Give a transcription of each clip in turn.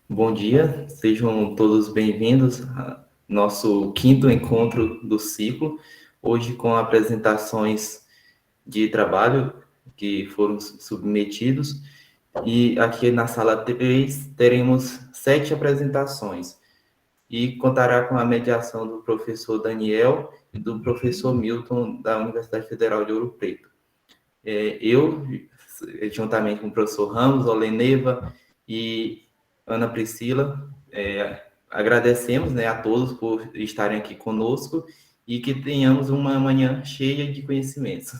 Bom dia, sejam todos bem-vindos ao nosso quinto encontro do ciclo, hoje com apresentações de trabalho que foram submetidos, e aqui na sala 3 teremos 7 apresentações, e contará com a mediação do professor Daniel e do professor Milton, da Universidade Federal de Ouro Preto. Eu, juntamente com o professor Ramos, Oleneva e Ana Priscila, agradecemos, né, a todos por estarem aqui conosco e que tenhamos uma manhã cheia de conhecimentos.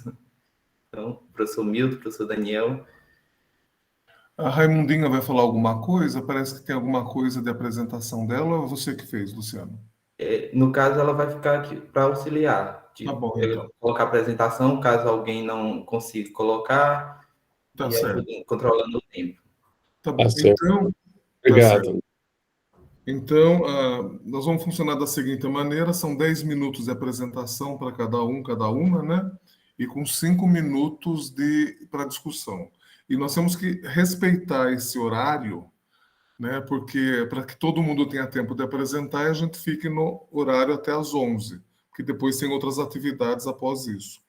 Então, professor Milton, professor Daniel. A Raimundinha vai falar alguma coisa? Parece que tem alguma coisa de apresentação dela, ou é você que fez, Luciano? No caso, ela vai ficar aqui para auxiliar, Tá bom, então. colocar a apresentação, caso alguém não consiga colocar, Tá e certo. controlando o tempo. Tá bom. Então, Tá certo. obrigado. Então, nós vamos funcionar da seguinte maneira: são 10 minutos de apresentação para cada uma, né? E com 5 minutos para discussão. E nós temos que respeitar esse horário, né? Porque para que todo mundo tenha tempo de apresentar, a gente fique no horário até às 11, que depois tem outras atividades após isso.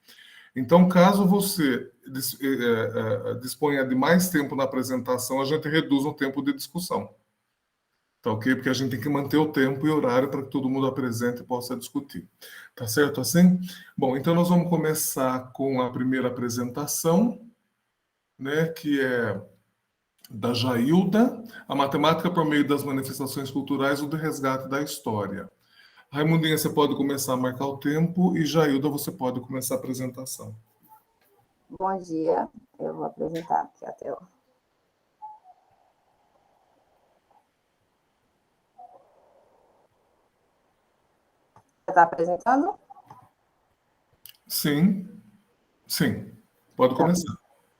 Então, caso você disponha de mais tempo na apresentação, a gente reduz o tempo de discussão. Tá ok? Porque a gente tem que manter o tempo e horário para que todo mundo apresente e possa discutir. Tá certo assim? Bom, então nós vamos começar com a primeira apresentação, né, que é da Jailda, a matemática por meio das manifestações culturais ou do resgate da história. Raimundinha, você pode começar a marcar o tempo, e Jailda, você pode começar a apresentação. Bom dia, eu vou apresentar aqui a tela. Você está apresentando? Sim, pode começar.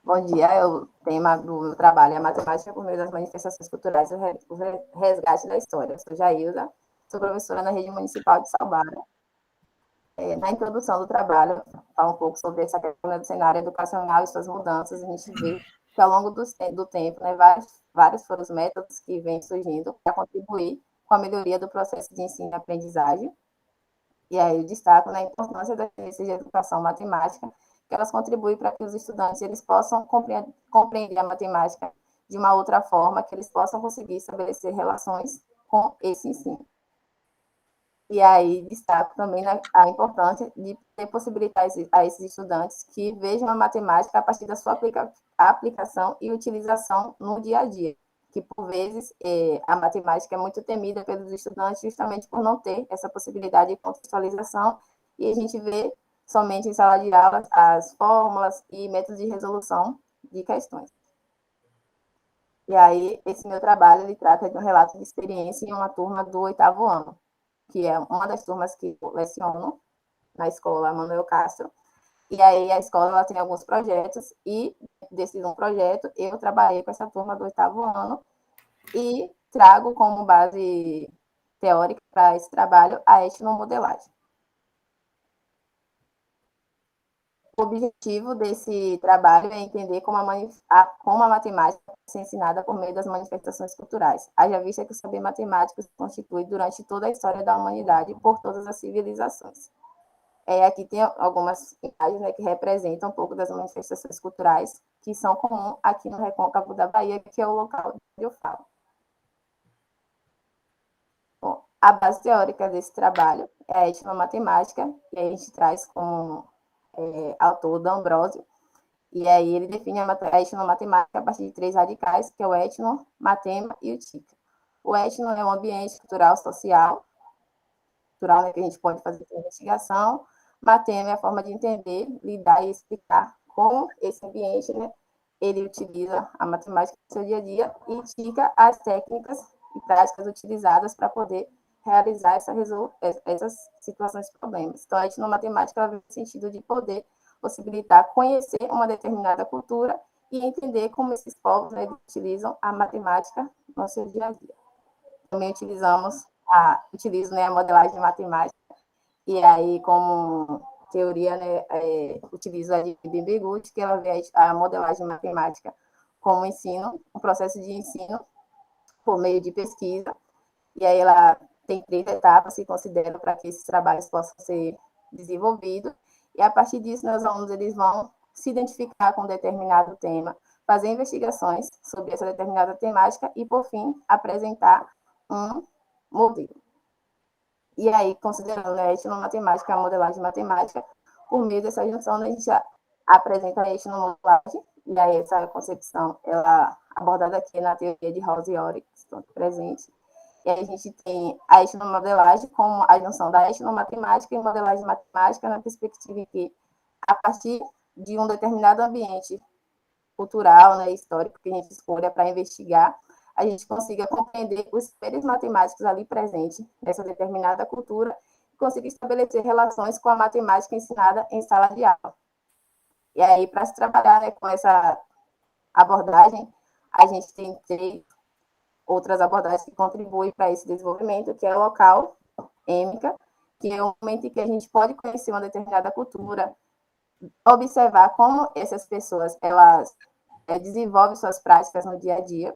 Bom dia, o tema do meu trabalho é a matemática por meio das manifestações culturais e o resgate da história. Eu sou Jailda, sou professora na rede municipal de Salbara. Na introdução do trabalho, falo um pouco sobre essa questão do cenário educacional e suas mudanças. A gente vê que ao longo do tempo, né, vários foram os métodos que vêm surgindo para contribuir com a melhoria do processo de ensino e aprendizagem. E aí eu destaco, né, a importância das ciências de educação matemática, que elas contribuem para que os estudantes eles possam compreender a matemática de uma outra forma, que eles possam conseguir estabelecer relações com esse ensino. E aí destaco também a importância de possibilitar a esses estudantes que vejam a matemática a partir da sua aplicação e utilização no dia a dia, que por vezes a matemática é muito temida pelos estudantes justamente por não ter essa possibilidade de contextualização, e a gente vê somente em sala de aula as fórmulas e métodos de resolução de questões. E aí esse meu trabalho ele trata de um relato de experiência em uma turma do 8º ano, que é uma das turmas que eu leciono na escola Manuel Castro. E aí a escola ela tem alguns projetos, e desse um projeto eu trabalhei com essa turma do 8º ano e trago como base teórica para esse trabalho a etnomodelagem. O objetivo desse trabalho é entender como a matemática pode ser ensinada por meio das manifestações culturais. Haja vista que o saber matemático se constitui durante toda a história da humanidade por todas as civilizações. Aqui tem algumas imagens, né, que representam um pouco das manifestações culturais que são comuns aqui no Recôncavo da Bahia, que é o local onde eu falo. Bom, a base teórica desse trabalho é a etnomatemática, que a gente traz como autor D'Ambrosio, e aí ele define a etnomatemática a partir de 3 radicais, que é o etno, matema e o tica. O etno é um ambiente cultural, social, né, que a gente pode fazer investigação. Matema é a forma de entender, lidar e explicar como esse ambiente, né, ele utiliza a matemática no seu dia a dia, e tica as técnicas e práticas utilizadas para poder realizar essas situações e problemas. Então, a etnomatemática ela vem no sentido de poder possibilitar conhecer uma determinada cultura e entender como esses povos, né, utilizam a matemática no seu dia a dia. Também utilizo, né, a modelagem matemática, e aí como teoria, né, utiliza a de Bimbegut, que ela vê a modelagem matemática como ensino, um processo de ensino por meio de pesquisa, e aí ela tem 3 etapas que consideram para que esses trabalhos possam ser desenvolvidos, e a partir disso, os alunos eles vão se identificar com um determinado tema, fazer investigações sobre essa determinada temática e, por fim, apresentar um modelo. E aí, considerando a etnomatemática, a modelagem matemática, por meio dessa junção, a gente apresenta a etnomodelagem, e aí essa concepção, ela é abordada aqui na teoria de Rawls e Ory, que estão presentes. E aí a gente tem a etnomodelagem como a junção da etnomatemática e modelagem matemática, na perspectiva em que, a partir de um determinado ambiente cultural, né, histórico, que a gente escolha para investigar, a gente consiga compreender os saberes matemáticos ali presentes nessa determinada cultura e consiga estabelecer relações com a matemática ensinada em sala de aula. E aí, para se trabalhar, né, com essa abordagem, a gente tem 3 outras abordagens que contribuem para esse desenvolvimento, que é local, êmica, que é o momento em que a gente pode conhecer uma determinada cultura, observar como essas pessoas elas desenvolvem suas práticas no dia a dia,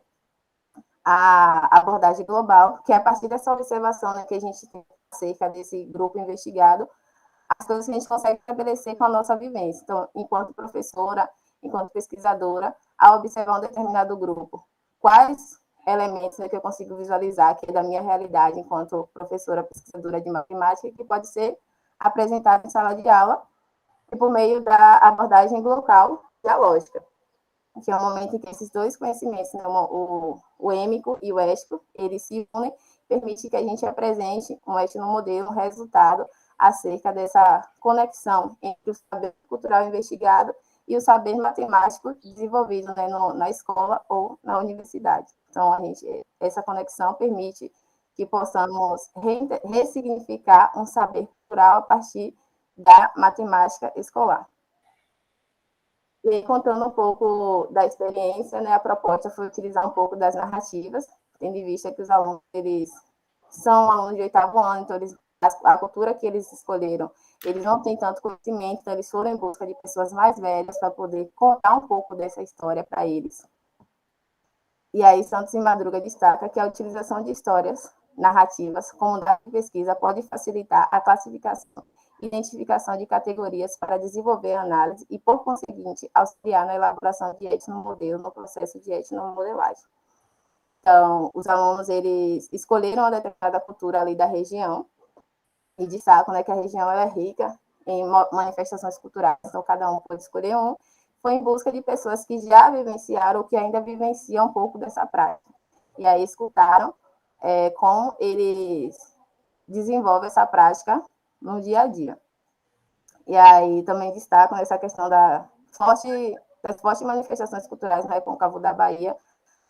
a abordagem global, que é a partir dessa observação, né, que a gente tem acerca desse grupo investigado, as coisas que a gente consegue estabelecer com a nossa vivência. Então, enquanto professora, enquanto pesquisadora, ao observar um determinado grupo, quais elementos, né, que eu consigo visualizar, que é da minha realidade enquanto professora, pesquisadora de matemática, que pode ser apresentado em sala de aula, e por meio da abordagem local dialógica, que é o momento em que esses 2 conhecimentos, né, o êmico e o ético, eles se unem, permite que a gente apresente um etnomodelo, um resultado acerca dessa conexão entre o saber cultural investigado e o saber matemático desenvolvido, né, na escola ou na universidade. Então, essa conexão permite que possamos ressignificar um saber cultural a partir da matemática escolar. E contando um pouco da experiência, né, a proposta foi utilizar um pouco das narrativas, tendo em vista que os alunos, eles são alunos de 8º ano, então a cultura que eles escolheram, eles não têm tanto conhecimento, então eles foram em busca de pessoas mais velhas para poder contar um pouco dessa história para eles. E aí Santos e Madruga destaca que a utilização de histórias narrativas como dado de pesquisa pode facilitar a classificação e identificação de categorias para desenvolver análise e, por conseguinte, auxiliar na elaboração de etnomodelo no processo de etnomodelagem. Então, os alunos, eles escolheram uma determinada cultura ali da região e destacam, né, que a região é rica em manifestações culturais, então cada um pode escolher um, foi em busca de pessoas que já vivenciaram ou que ainda vivenciam um pouco dessa prática. E aí escutaram como eles desenvolvem essa prática no dia a dia. E aí também destacam essa questão das fortes manifestações culturais no Recôncavo da Bahia.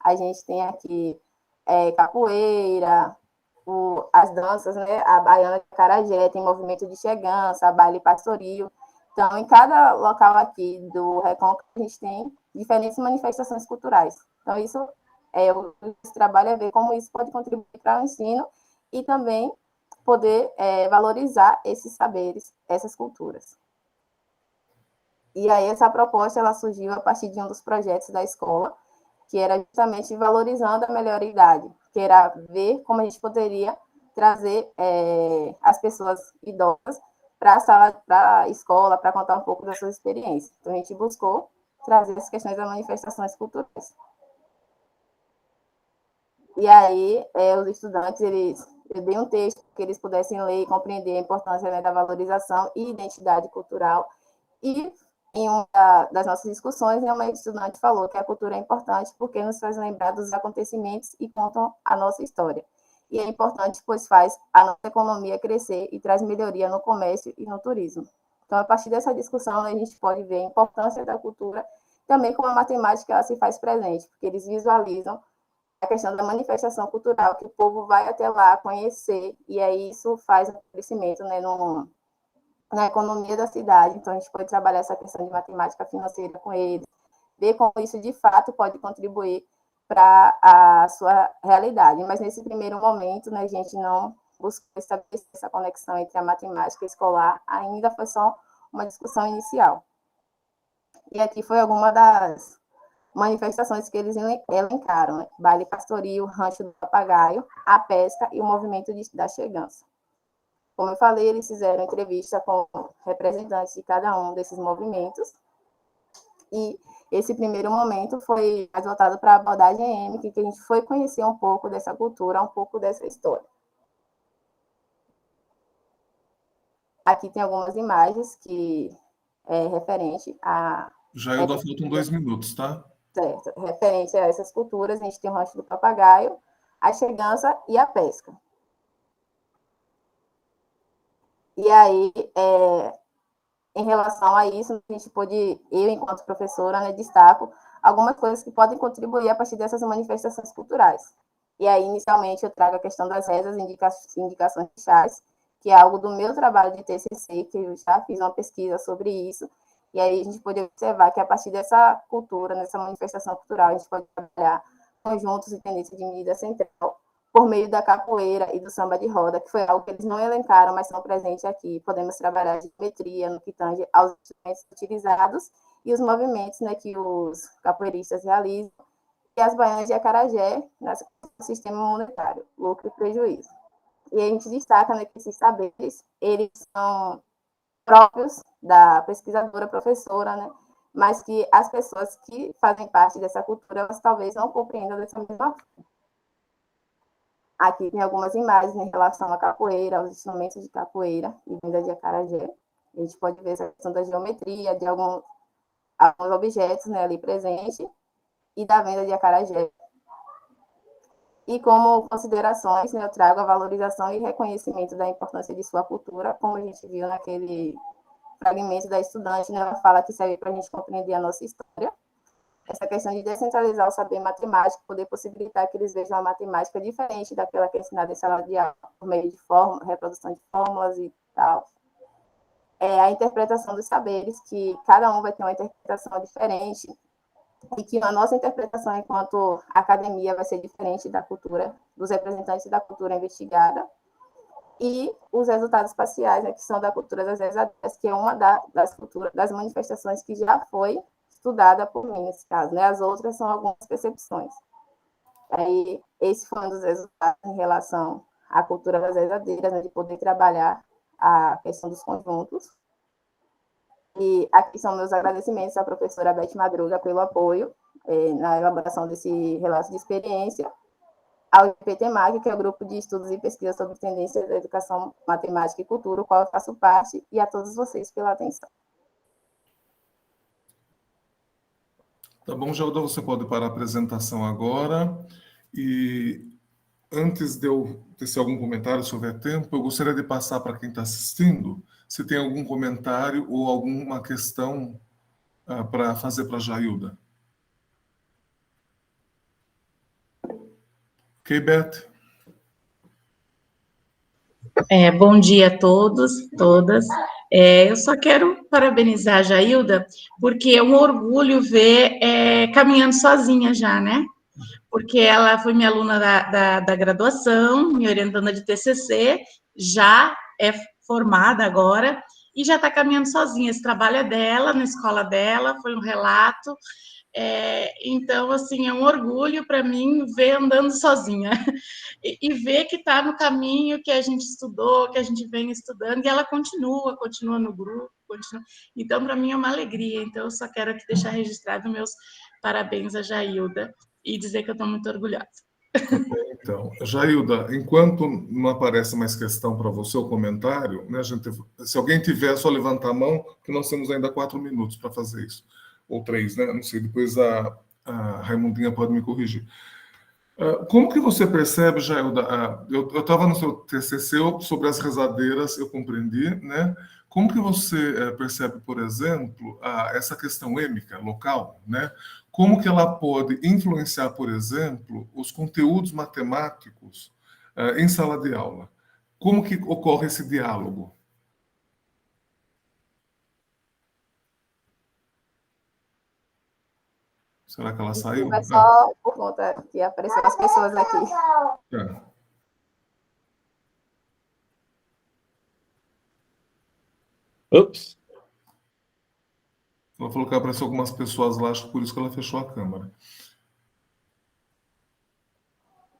A gente tem aqui capoeira, as danças, né? A baiana de acarajé, tem movimento de chegança, baile pastoril. Então, em cada local aqui do Recôncavo, a gente tem diferentes manifestações culturais. Então, esse trabalho é ver como isso pode contribuir para o ensino e também poder valorizar esses saberes, essas culturas. E aí essa proposta ela surgiu a partir de um dos projetos da escola, que era justamente valorizando a melhor-idade, que era ver como a gente poderia trazer as pessoas idosas para a sala, para a escola, para contar um pouco das suas experiências. Então, a gente buscou trazer as questões das manifestações culturais. E aí, os estudantes, eu dei um texto que eles pudessem ler e compreender a importância, né, da valorização e identidade cultural. E em uma das nossas discussões, uma estudante falou que a cultura é importante porque nos faz lembrar dos acontecimentos e contam a nossa história. E é importante, pois faz a nossa economia crescer e traz melhoria no comércio e no turismo. Então, a partir dessa discussão, a gente pode ver a importância da cultura, também como a matemática ela se faz presente, porque eles visualizam a questão da manifestação cultural, que o povo vai até lá conhecer, e aí isso faz um crescimento, né, na economia da cidade. Então, a gente pode trabalhar essa questão de matemática financeira com eles, ver como isso, de fato, pode contribuir para a sua realidade. Mas, nesse primeiro momento, né, a gente não buscou estabelecer essa conexão entre a matemática escolar, ainda foi só uma discussão inicial. E aqui foi alguma das manifestações que eles elencaram, né? Baile pastoril, rancho do papagaio, a pesca e o movimento da chegança. Como eu falei, eles fizeram entrevista com representantes de cada um desses movimentos, e esse primeiro momento foi mais voltado para a abordagem êmica, que a gente foi conhecer um pouco dessa cultura, um pouco dessa história. Aqui tem algumas imagens que é referente a... Jailda, faltam 2 minutos, tá? Certo. Referente a essas culturas, a gente tem o rancho do papagaio, a chegança e a pesca. E aí, em relação a isso, a gente pôde, eu, enquanto professora, né, destaco algumas coisas que podem contribuir a partir dessas manifestações culturais. E aí, inicialmente, eu trago a questão das rezas, indicações de chás, que é algo do meu trabalho de TCC, que eu já fiz uma pesquisa sobre isso. E aí a gente pode observar que a partir dessa cultura, nessa manifestação cultural, a gente pode trabalhar conjuntos e tendências de medida central por meio da capoeira e do samba de roda, que foi algo que eles não elencaram, mas são presentes aqui. Podemos trabalhar a geometria no que tange aos instrumentos utilizados e os movimentos, né, que os capoeiristas realizam, e as baianas de acarajé no sistema monetário, lucro e prejuízo. E a gente destaca, né, que esses saberes, eles são próprios da pesquisadora, professora, né? Mas que as pessoas que fazem parte dessa cultura, elas talvez não compreendam dessa mesma forma. Aqui tem algumas imagens em relação à capoeira, aos instrumentos de capoeira e venda de acarajé. A gente pode ver essa questão da geometria, de alguns objetos, né, ali presentes, e da venda de acarajé. E como considerações, né, eu trago a valorização e reconhecimento da importância de sua cultura, como a gente viu naquele fragmento da estudante, né, ela fala que serve para a gente compreender a nossa história. Essa questão de descentralizar o saber matemático, poder possibilitar que eles vejam a matemática diferente daquela que é ensinada em sala de aula, por meio de reprodução de fórmulas e tal. A interpretação dos saberes, que cada um vai ter uma interpretação diferente, e que a nossa interpretação enquanto academia vai ser diferente da cultura, dos representantes da cultura investigada, e os resultados parciais, né, que são da cultura das rezadeiras, que é uma das manifestações que já foi estudada por mim, nesse caso, né? As outras são algumas percepções. Aí, esse foi um dos resultados em relação à cultura das rezadeiras, né, de poder trabalhar a questão dos conjuntos. E aqui são meus agradecimentos à professora Beth Madruga pelo apoio na elaboração desse relato de experiência, ao IPTMAG, que é o Grupo de Estudos e Pesquisas sobre Tendências da Educação, Matemática e Cultura, o qual eu faço parte, e a todos vocês pela atenção. Tá bom, Jailda, você pode parar a apresentação agora. E antes de eu tecer algum comentário, se houver tempo, eu gostaria de passar para quem está assistindo, se tem algum comentário ou alguma questão para fazer para a Jailda. Ok, Beth? Bom dia a todos, todas. Eu só quero parabenizar a Jailda, porque é um orgulho ver caminhando sozinha já, né? Porque ela foi minha aluna da graduação, minha orientanda de TCC, já é formada agora e já está caminhando sozinha. Esse trabalho é dela, na escola dela, foi um relato. Então, assim, é um orgulho para mim ver andando sozinha e ver que está no caminho que a gente estudou, que a gente vem estudando, e ela continua no grupo, continua. Então, para mim é uma alegria. Então, eu só quero aqui deixar registrado meus parabéns a Jailda e dizer que eu estou muito orgulhosa. Então, Jailda, enquanto não aparece mais questão para você, o comentário, né, se alguém tiver, é só levantar a mão, que nós temos ainda 4 minutos para fazer isso. Ou 3, né? Não sei, depois a Raimundinha pode me corrigir. Como que você percebe, Jailda? Eu estava no seu TCC sobre as rezadeiras, eu compreendi, né? Como que você percebe, por exemplo, essa questão êmica local, né? Como que ela pode influenciar, por exemplo, os conteúdos matemáticos em sala de aula? Como que ocorre esse diálogo? Será que ela saiu? É só por conta que apareceram as pessoas aqui. Ups. Ela falou que apareceu algumas pessoas lá, acho que por isso que ela fechou a câmera.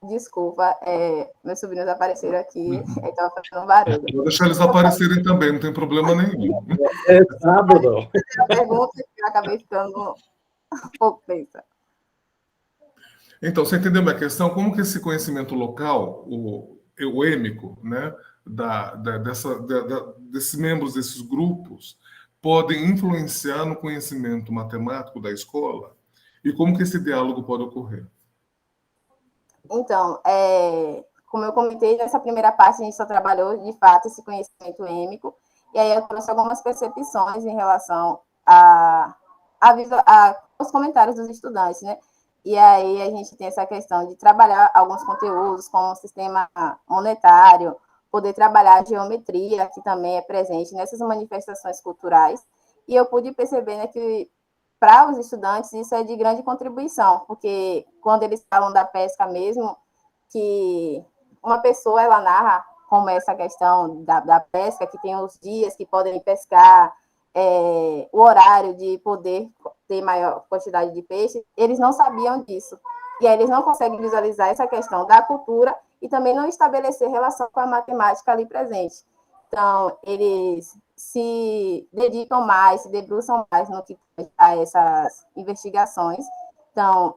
Desculpa, meus sobrinhos apareceram aqui, estava fazendo barulho. Vou deixar eles aparecerem também, não tem problema nenhum. É sábado. A pergunta que eu acabei ficando um pouco pensa. Então, você entendeu minha questão? Como que esse conhecimento local, o êmico, né, desses membros desses grupos, podem influenciar no conhecimento matemático da escola? E como que esse diálogo pode ocorrer? Então, como eu comentei, nessa primeira parte a gente só trabalhou, de fato, esse conhecimento êmico, e aí eu trouxe algumas percepções em relação aos comentários dos estudantes, né? E aí a gente tem essa questão de trabalhar alguns conteúdos, como o sistema monetário, poder trabalhar a geometria, que também é presente nessas manifestações culturais, e eu pude perceber, né, que para os estudantes isso é de grande contribuição, porque quando eles falam da pesca mesmo, que uma pessoa, ela narra como é essa questão da pesca, que tem os dias que podem pescar, o horário de poder ter maior quantidade de peixe, eles não sabiam disso. E aí eles não conseguem visualizar essa questão da cultura e também não estabelecer relação com a matemática ali presente. Então, eles se dedicam mais, se debruçam mais no que a essas investigações. Então,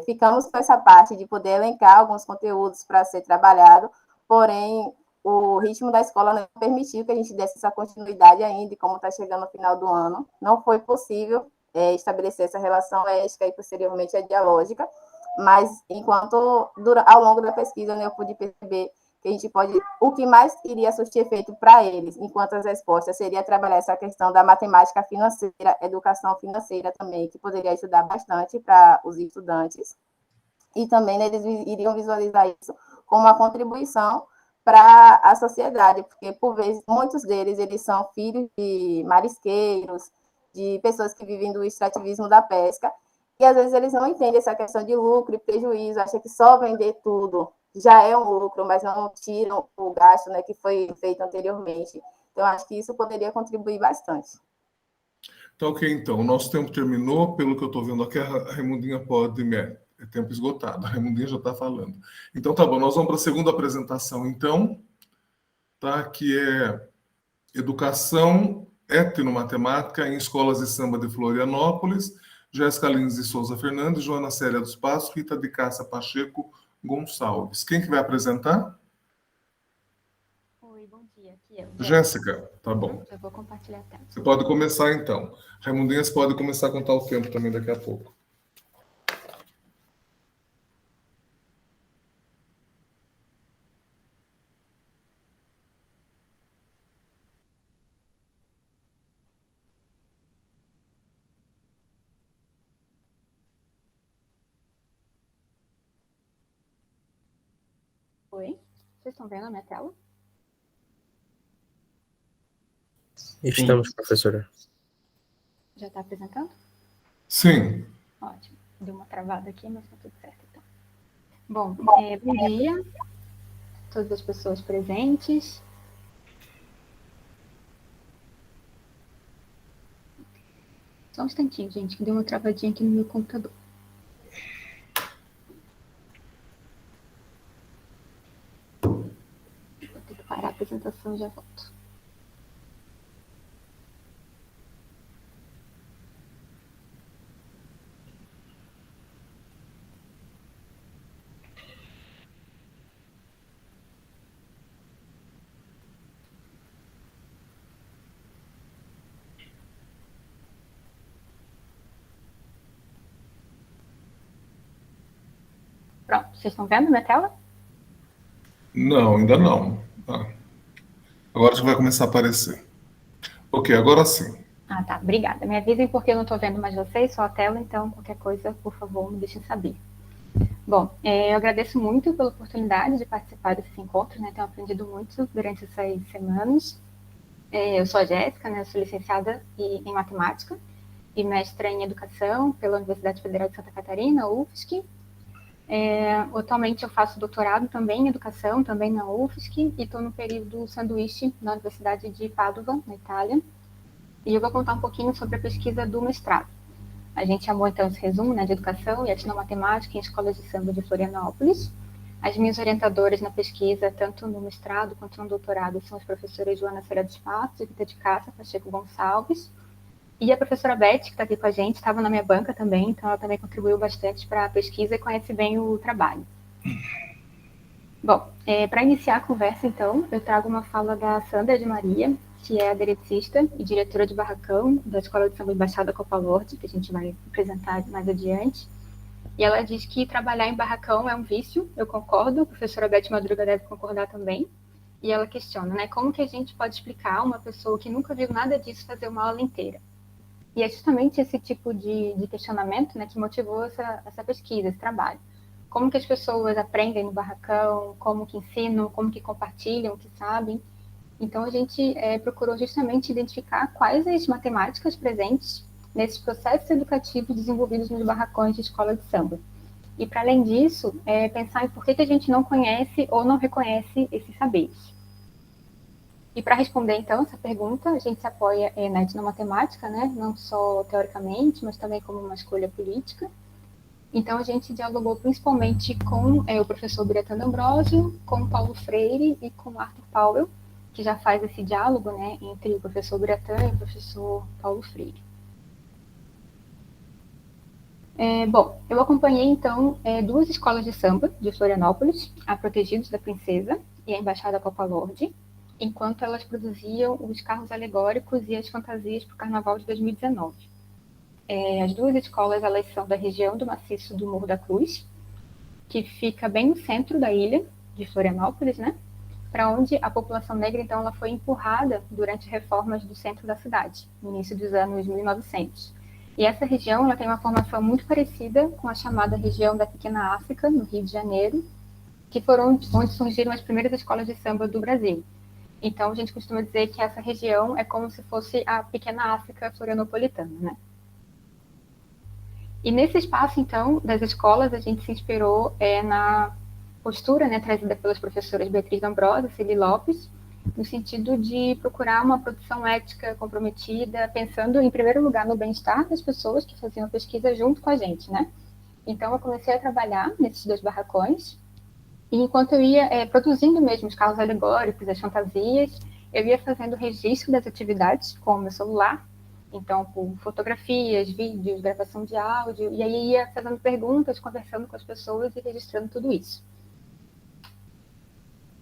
ficamos com essa parte de poder elencar alguns conteúdos para ser trabalhado, porém, o ritmo da escola não permitiu que a gente desse essa continuidade ainda, e como está chegando no final do ano, não foi possível estabelecer essa relação ética e, posteriormente, a dialógica, mas, enquanto, ao longo da pesquisa, né, eu pude perceber que a gente pode, o que mais iria surtir efeito para eles, enquanto as respostas, seria trabalhar essa questão da matemática financeira, educação financeira também, que poderia ajudar bastante para os estudantes, e também, né, eles iriam visualizar isso como uma contribuição para a sociedade, porque, por vezes, muitos deles, eles são filhos de marisqueiros, de pessoas que vivem do extrativismo da pesca, e às vezes eles não entendem essa questão de lucro e prejuízo, acham que só vender tudo já é um lucro, mas não tiram o gasto, né, que foi feito anteriormente. Então, acho que isso poderia contribuir bastante. Tá ok, então. O nosso tempo terminou. Pelo que eu estou vendo aqui, a Raimundinha pode... É tempo esgotado. A Raimundinha já está falando. Então, tá bom. Nós vamos para a segunda apresentação, então, tá? Que é Educação Etnomatemática em Escolas de Samba de Florianópolis. Jéssica Lins de Souza Fernandes, Joana Célia dos Passos, Rita de Cássia Pacheco Gonçalves. Quem que vai apresentar? Oi, bom dia. Aqui é Jéssica, tá bom. Já vou compartilhar a tela. Você pode começar, então. Raimundinha, você pode começar a contar o tempo também daqui a pouco. Oi, vocês estão vendo a minha tela? Estamos, professora. Já está apresentando? Sim. Ótimo. Deu uma travada aqui, mas está tudo certo, então. Bom, bom dia a todas as pessoas presentes. Só um instantinho, gente, que deu uma travadinha aqui no meu computador. Vou ter que parar a apresentação e já volto. Pronto, vocês estão vendo minha tela? Não, ainda não. Ah. Agora já vai começar a aparecer. Ok, agora sim. Ah, tá. Obrigada. Me avisem porque eu não estou vendo mais vocês, só a tela, então qualquer coisa, por favor, me deixem saber. Bom, eu agradeço muito pela oportunidade de participar desses encontros, né? Tenho aprendido muito durante essas semanas. Eu sou a Jéssica, né? Sou licenciada em matemática e mestra em educação pela Universidade Federal de Santa Catarina, UFSC. Atualmente eu faço doutorado também em educação, também na UFSC, e estou no período sanduíche na Universidade de Padova, na Itália. E eu vou contar um pouquinho sobre a pesquisa do mestrado. A gente chamou, então, esse resumo, né, de educação e etnomatemática em escolas de samba de Florianópolis. As minhas orientadoras na pesquisa, tanto no mestrado quanto no doutorado, são as professoras Joana Celia dos Passos e Rita de Cássia Pacheco Gonçalves. E a professora Beth, que está aqui com a gente, estava na minha banca também, então ela também contribuiu bastante para a pesquisa e conhece bem o trabalho. Bom, para iniciar a conversa, então, eu trago uma fala da Sandra de Maria, que é aderecista e diretora de barracão da Escola de Samba Embaixada Copa Lorde, que a gente vai apresentar mais adiante. E ela diz que trabalhar em barracão é um vício, eu concordo, a professora Beth Madruga deve concordar também. E ela questiona, né, como que a gente pode explicar a uma pessoa que nunca viu nada disso fazer uma aula inteira? E é justamente esse tipo de questionamento, né, que motivou essa pesquisa, esse trabalho. Como que as pessoas aprendem no barracão, como que ensinam, como que compartilham o que sabem. Então, a gente procurou justamente identificar quais as matemáticas presentes nesses processos educativos desenvolvidos nos barracões de escola de samba. E, para além disso, pensar em por que a gente não conhece ou não reconhece esses saberes. E para responder, então, essa pergunta, a gente se apoia na etnomatemática, né? Não só teoricamente, mas também como uma escolha política. Então, a gente dialogou principalmente com o professor Biratã D'Ambrosio, com o Paulo Freire e com o Arthur Powell, que já faz esse diálogo, né, entre o professor Biratã e o professor Paulo Freire. Bom, eu acompanhei, então, duas escolas de samba de Florianópolis, a Protegidos da Princesa e a Embaixada Copa Lorde, enquanto elas produziam os carros alegóricos e as fantasias para o Carnaval de 2019. As duas escolas, elas são da região do maciço do Morro da Cruz, que fica bem no centro da ilha de Florianópolis, né? Para onde a população negra, então, ela foi empurrada durante reformas do centro da cidade, no início dos anos 1900. E essa região, ela tem uma formação muito parecida com a chamada região da Pequena África, no Rio de Janeiro, que foram onde surgiram as primeiras escolas de samba do Brasil. Então, a gente costuma dizer que essa região é como se fosse a Pequena África florianopolitana, né? E nesse espaço, então, das escolas, a gente se inspirou na postura, né, trazida pelas professoras Beatriz D'Ambrosio e Celi Lopes, no sentido de procurar uma produção ética comprometida, pensando, em primeiro lugar, no bem-estar das pessoas que faziam a pesquisa junto com a gente, né? Então, eu comecei a trabalhar nesses dois barracões, e enquanto eu ia produzindo mesmo os carros alegóricos, as fantasias, eu ia fazendo registro das atividades com o meu celular, então, por fotografias, vídeos, gravação de áudio, e aí ia fazendo perguntas, conversando com as pessoas e registrando tudo isso.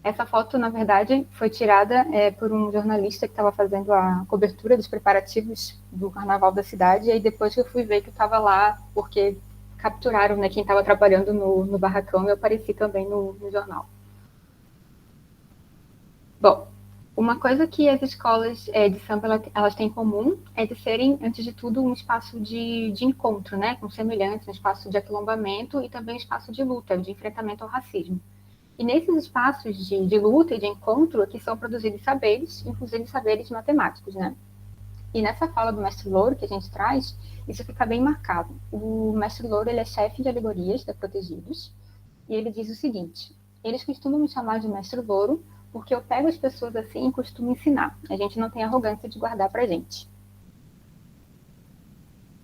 Essa foto, na verdade, foi tirada por um jornalista que estava fazendo a cobertura dos preparativos do Carnaval da cidade, e aí depois que eu fui ver que eu estava lá, porque capturaram, né, quem estava trabalhando no barracão, eu apareci também no jornal. Bom, uma coisa que as escolas de samba elas têm em comum é de serem, antes de tudo, um espaço de encontro, né, com semelhantes, um espaço de aquilombamento e também um espaço de luta, de enfrentamento ao racismo. E nesses espaços de luta e de encontro que são produzidos saberes, inclusive saberes matemáticos, né? E nessa fala do mestre Louro que a gente traz, isso fica bem marcado. O mestre Louro, ele é chefe de alegorias da Protegidos, e ele diz o seguinte: eles costumam me chamar de mestre Louro porque eu pego as pessoas assim e costumo ensinar. A gente não tem arrogância de guardar pra gente.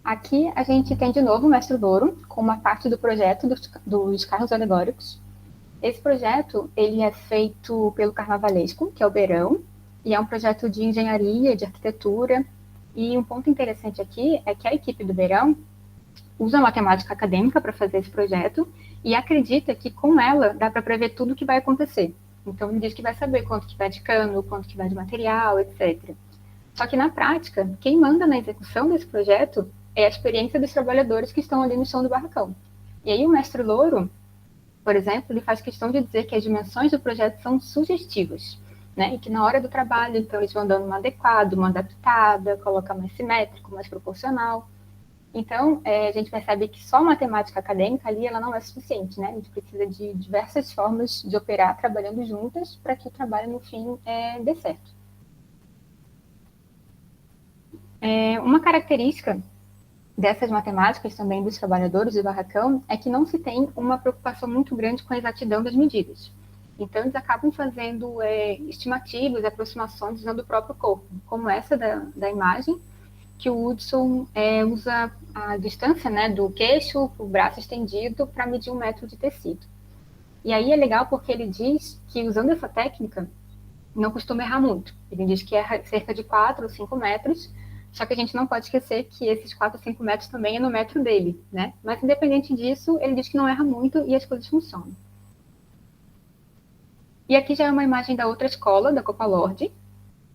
Aqui a gente tem de novo o mestre Louro com uma parte do projeto dos carros alegóricos. Esse projeto, ele é feito pelo Carnavalesco, que é o Beirão, e é um projeto de engenharia, de arquitetura, e um ponto interessante aqui é que a equipe do Beirão usa matemática acadêmica para fazer esse projeto e acredita que com ela dá para prever tudo o que vai acontecer. Então, ele diz que vai saber quanto que vai de cano, quanto que vai de material, etc. Só que, na prática, quem manda na execução desse projeto é a experiência dos trabalhadores que estão ali no chão do barracão. E aí o mestre Louro, por exemplo, ele faz questão de dizer que as dimensões do projeto são sugestivas, né? E que na hora do trabalho, então, eles vão dando uma adequada, uma adaptada, coloca mais simétrico, mais proporcional. Então, a gente percebe que só matemática acadêmica ali, ela não é suficiente, né? A gente precisa de diversas formas de operar trabalhando juntas para que o trabalho, no fim, dê certo. Uma característica dessas matemáticas também dos trabalhadores do barracão é que não se tem uma preocupação muito grande com a exatidão das medidas. Então, eles acabam fazendo estimativas, aproximações usando o próprio corpo, como essa da imagem, que o Hudson usa a distância, né, do queixo para o braço estendido para medir 1 metro de tecido. E aí é legal porque ele diz que, usando essa técnica, não costuma errar muito. Ele diz que erra cerca de 4 ou 5 metros, só que a gente não pode esquecer que esses 4 ou 5 metros também é no metro dele, né? Mas, independente disso, ele diz que não erra muito e as coisas funcionam. E aqui já é uma imagem da outra escola, da Copa Lorde,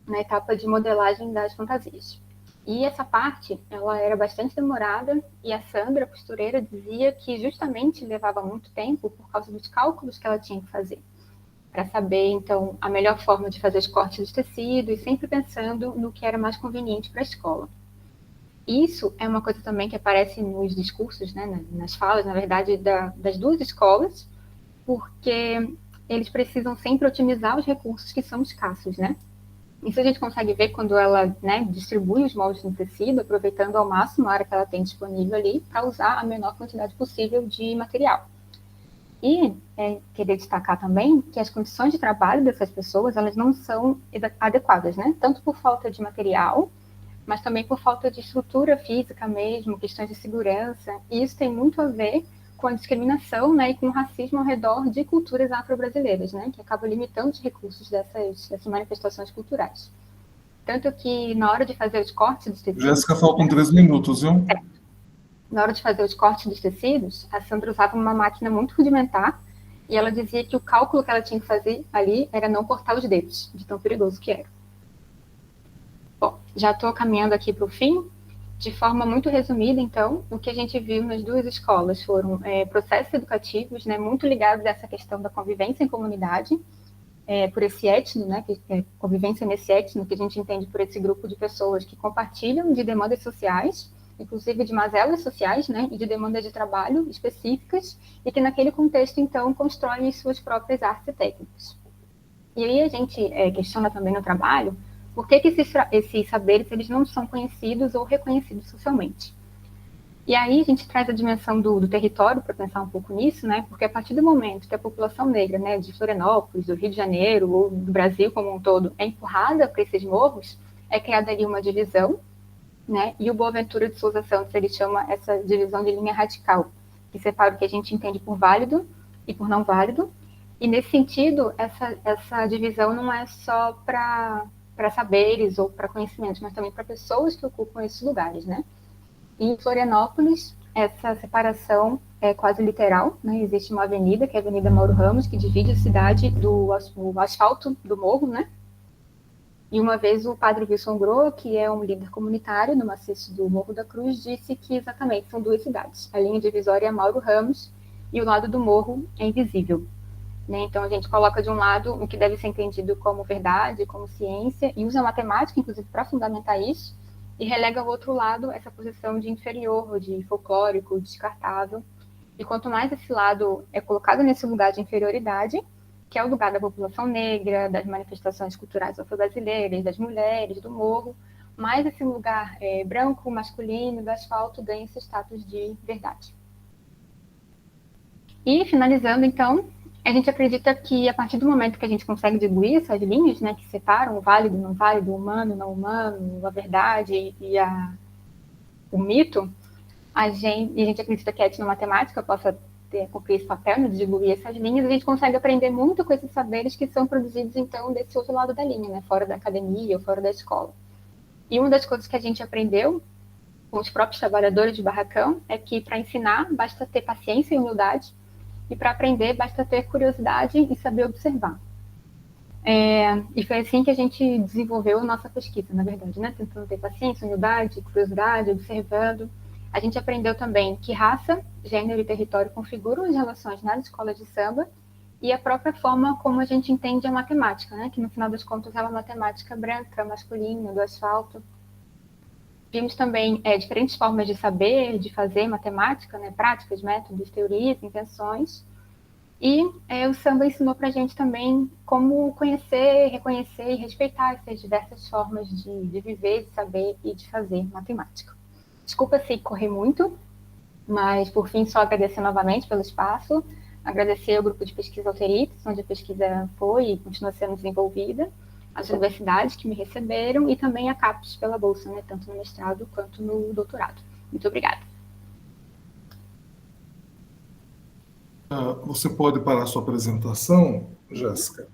na etapa de modelagem das fantasias. E essa parte, ela era bastante demorada, e a Sandra, a costureira, dizia que justamente levava muito tempo por causa dos cálculos que ela tinha que fazer, para saber, então, a melhor forma de fazer os cortes de tecido e sempre pensando no que era mais conveniente para a escola. Isso é uma coisa também que aparece nos discursos, né, nas falas, na verdade, das duas escolas, porque eles precisam sempre otimizar os recursos que são escassos, né? Isso a gente consegue ver quando ela, né, distribui os moldes no tecido, aproveitando ao máximo a área que ela tem disponível ali, para usar a menor quantidade possível de material. E queria destacar também que as condições de trabalho dessas pessoas, elas não são adequadas, né? Tanto por falta de material, mas também por falta de estrutura física mesmo, questões de segurança. E isso tem muito a ver com a discriminação, né, e com o racismo ao redor de culturas afro-brasileiras, né, que acabam limitando os recursos dessas manifestações culturais. Tanto que, na hora de fazer os cortes dos tecidos... Jéssica, faltam 3 minutos, viu? Na hora de fazer os cortes dos tecidos, a Sandra usava uma máquina muito rudimentar, e ela dizia que o cálculo que ela tinha que fazer ali era não cortar os dedos, de tão perigoso que era. Bom, já estou caminhando aqui para o fim. De forma muito resumida, então, o que a gente viu nas duas escolas foram processos educativos, né, muito ligados a essa questão da convivência em comunidade, por esse etno, né, convivência nesse etno, que a gente entende por esse grupo de pessoas que compartilham de demandas sociais, inclusive de mazelas sociais, né, e de demandas de trabalho específicas, e que naquele contexto, então, constroem suas próprias artes e técnicas. E aí a gente questiona também no trabalho por que esses saberes eles não são conhecidos ou reconhecidos socialmente. E aí a gente traz a dimensão do território para pensar um pouco nisso, né? Porque a partir do momento que a população negra, né, de Florianópolis, do Rio de Janeiro ou do Brasil como um todo é empurrada para esses morros, é criada ali uma divisão, né? E o Boaventura de Souza Santos ele chama essa divisão de linha radical, que separa o que a gente entende por válido e por não válido. E nesse sentido, essa divisão não é só para saberes ou para conhecimentos, mas também para pessoas que ocupam esses lugares, né? E em Florianópolis, essa separação é quase literal, né? Existe uma avenida, que é a Avenida Mauro Ramos, que divide a cidade do asfalto do morro, né? E uma vez o padre Wilson Groh, que é um líder comunitário no maciço do Morro da Cruz, disse que exatamente são duas cidades. A linha divisória é Mauro Ramos e o lado do morro é invisível. Então, a gente coloca de um lado o que deve ser entendido como verdade, como ciência, e usa a matemática, inclusive, para fundamentar isso, e relega ao outro lado essa posição de inferior, de folclórico, descartável. E quanto mais esse lado é colocado nesse lugar de inferioridade, que é o lugar da população negra, das manifestações culturais afro-brasileiras, das mulheres, do morro, mais esse lugar branco, masculino, do asfalto ganha esse status de verdade. E, finalizando, então, a gente acredita que, a partir do momento que a gente consegue diluir essas linhas, né, que separam o válido, não válido, o humano, não humano, a verdade e o mito, a gente acredita que a etnomatemática possa cumprir esse papel, né, de diluir essas linhas, a gente consegue aprender muito com esses saberes que são produzidos, então, desse outro lado da linha, né, fora da academia ou fora da escola. E uma das coisas que a gente aprendeu com os próprios trabalhadores de barracão é que, para ensinar, basta ter paciência e humildade, e para aprender, basta ter curiosidade e saber observar. E foi assim que a gente desenvolveu a nossa pesquisa, na verdade, né? Tentando ter paciência, humildade, curiosidade, observando. A gente aprendeu também que raça, gênero e território configuram as relações nas escolas de samba e a própria forma como a gente entende a matemática, né? Que no final das contas é uma matemática branca, masculina, do asfalto. Vimos também diferentes formas de saber, de fazer matemática, né, práticas, métodos, teorias, invenções. E o samba ensinou para a gente também como conhecer, reconhecer e respeitar essas diversas formas de viver, de saber e de fazer matemática. Desculpa se corri muito, mas por fim só agradecer novamente pelo espaço, Agradecer ao grupo de pesquisa Alterites, onde a pesquisa foi e continua sendo desenvolvida, as universidades que me receberam e também a CAPES pela bolsa, né, tanto no mestrado quanto no doutorado. Muito obrigada. Você pode parar a sua apresentação, Jéssica?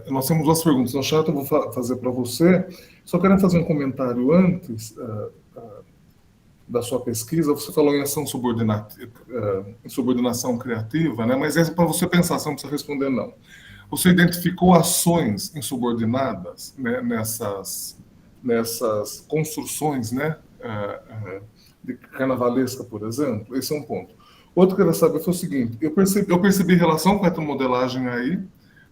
Nós temos 2 perguntas no chat, eu vou fazer para você. Só quero fazer um comentário antes da sua pesquisa. Você falou em ação em subordinação criativa, né? Mas é para você pensar, você não precisa responder, não. Você identificou ações insubordinadas, né, nessas construções, né, de carnavalesca, por exemplo? Esse é um ponto. Outro que eu queria saber foi o seguinte: eu percebi relação com a modelagem aí,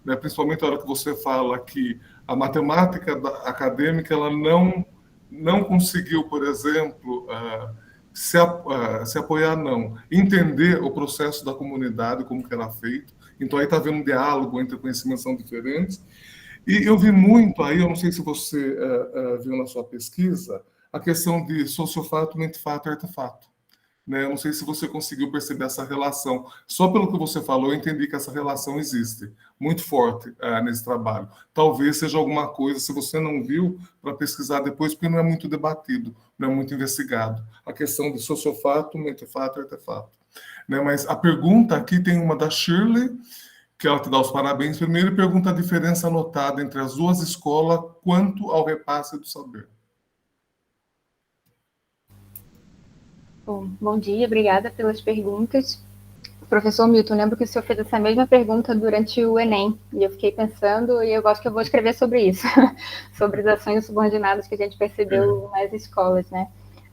né, principalmente a hora que você fala que a matemática acadêmica ela não conseguiu, por exemplo, se apoiar, não. Entender o processo da comunidade, como que era feito. Então, aí está havendo um diálogo entre conhecimentos que são diferentes. E eu vi muito aí, eu não sei se você viu na sua pesquisa, a questão de sociofato, mente-fato e artefato. Né? Eu não sei se você conseguiu perceber essa relação. Só pelo que você falou, eu entendi que essa relação existe, muito forte nesse trabalho. Talvez seja alguma coisa, se você não viu, para pesquisar depois, porque não é muito debatido, não é muito investigado. A questão de sociofato, mente-fato e artefato. Né? Mas a pergunta aqui tem uma da Shirley, que ela te dá os parabéns. Primeiro, pergunta a diferença notada entre as 2 escolas quanto ao repasse do saber. Bom dia, obrigada pelas perguntas. Professor Milton, lembro que o senhor fez essa mesma pergunta durante o Enem, e eu fiquei pensando, e eu acho que eu vou escrever sobre isso, sobre as ações subordinadas que a gente percebeu nas escolas, né?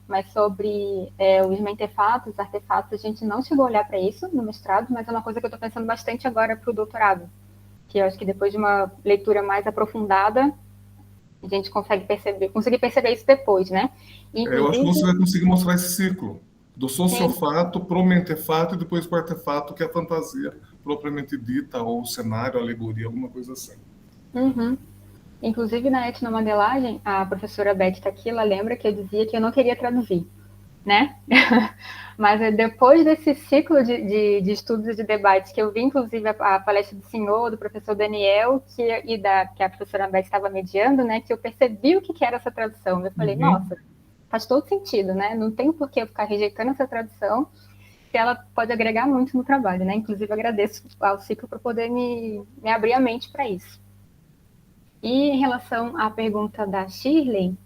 Mas sobre os mentefatos, artefatos, a gente não chegou a olhar para isso no mestrado, mas é uma coisa que eu estou pensando bastante agora para o doutorado, que eu acho que depois de uma leitura mais aprofundada, a gente conseguir perceber isso depois, né? Eu acho que você vai conseguir mostrar esse ciclo do sociofato para o mentefato e depois para o artefato, que é a fantasia propriamente dita, ou cenário, alegoria, alguma coisa assim. Uhum. Inclusive, na etnomodelagem, a professora Beth está aqui, ela lembra que eu dizia que eu não queria traduzir, né? Mas depois desse ciclo de estudos e de debates, que eu vi, inclusive, a palestra do senhor, do professor Daniel, que a professora Beth estava mediando, né, que eu percebi o que era essa tradução. Eu falei, nossa, faz todo sentido, né? Não tem por que eu ficar rejeitando essa tradução, que ela pode agregar muito no trabalho, né? Inclusive, agradeço ao ciclo por poder me abrir a mente para isso. E em relação à pergunta da Shirley,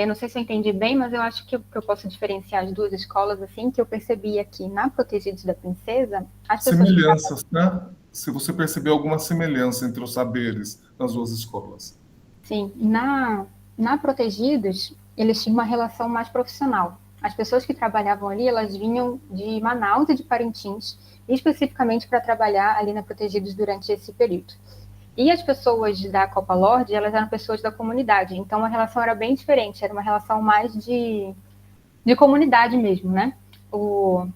não sei se eu entendi bem, mas eu acho que eu posso diferenciar as 2 escolas, assim, que eu percebi aqui na Protegidos da Princesa... As semelhanças, né? Se você percebeu alguma semelhança entre os saberes nas 2 escolas. Sim, na Protegidos, eles tinham uma relação mais profissional. As pessoas que trabalhavam ali, elas vinham de Manaus e de Parintins, especificamente para trabalhar ali na Protegidos durante esse período. E as pessoas da Copa Lorde, elas eram pessoas da comunidade, então a relação era bem diferente, era uma relação mais de comunidade mesmo, né? O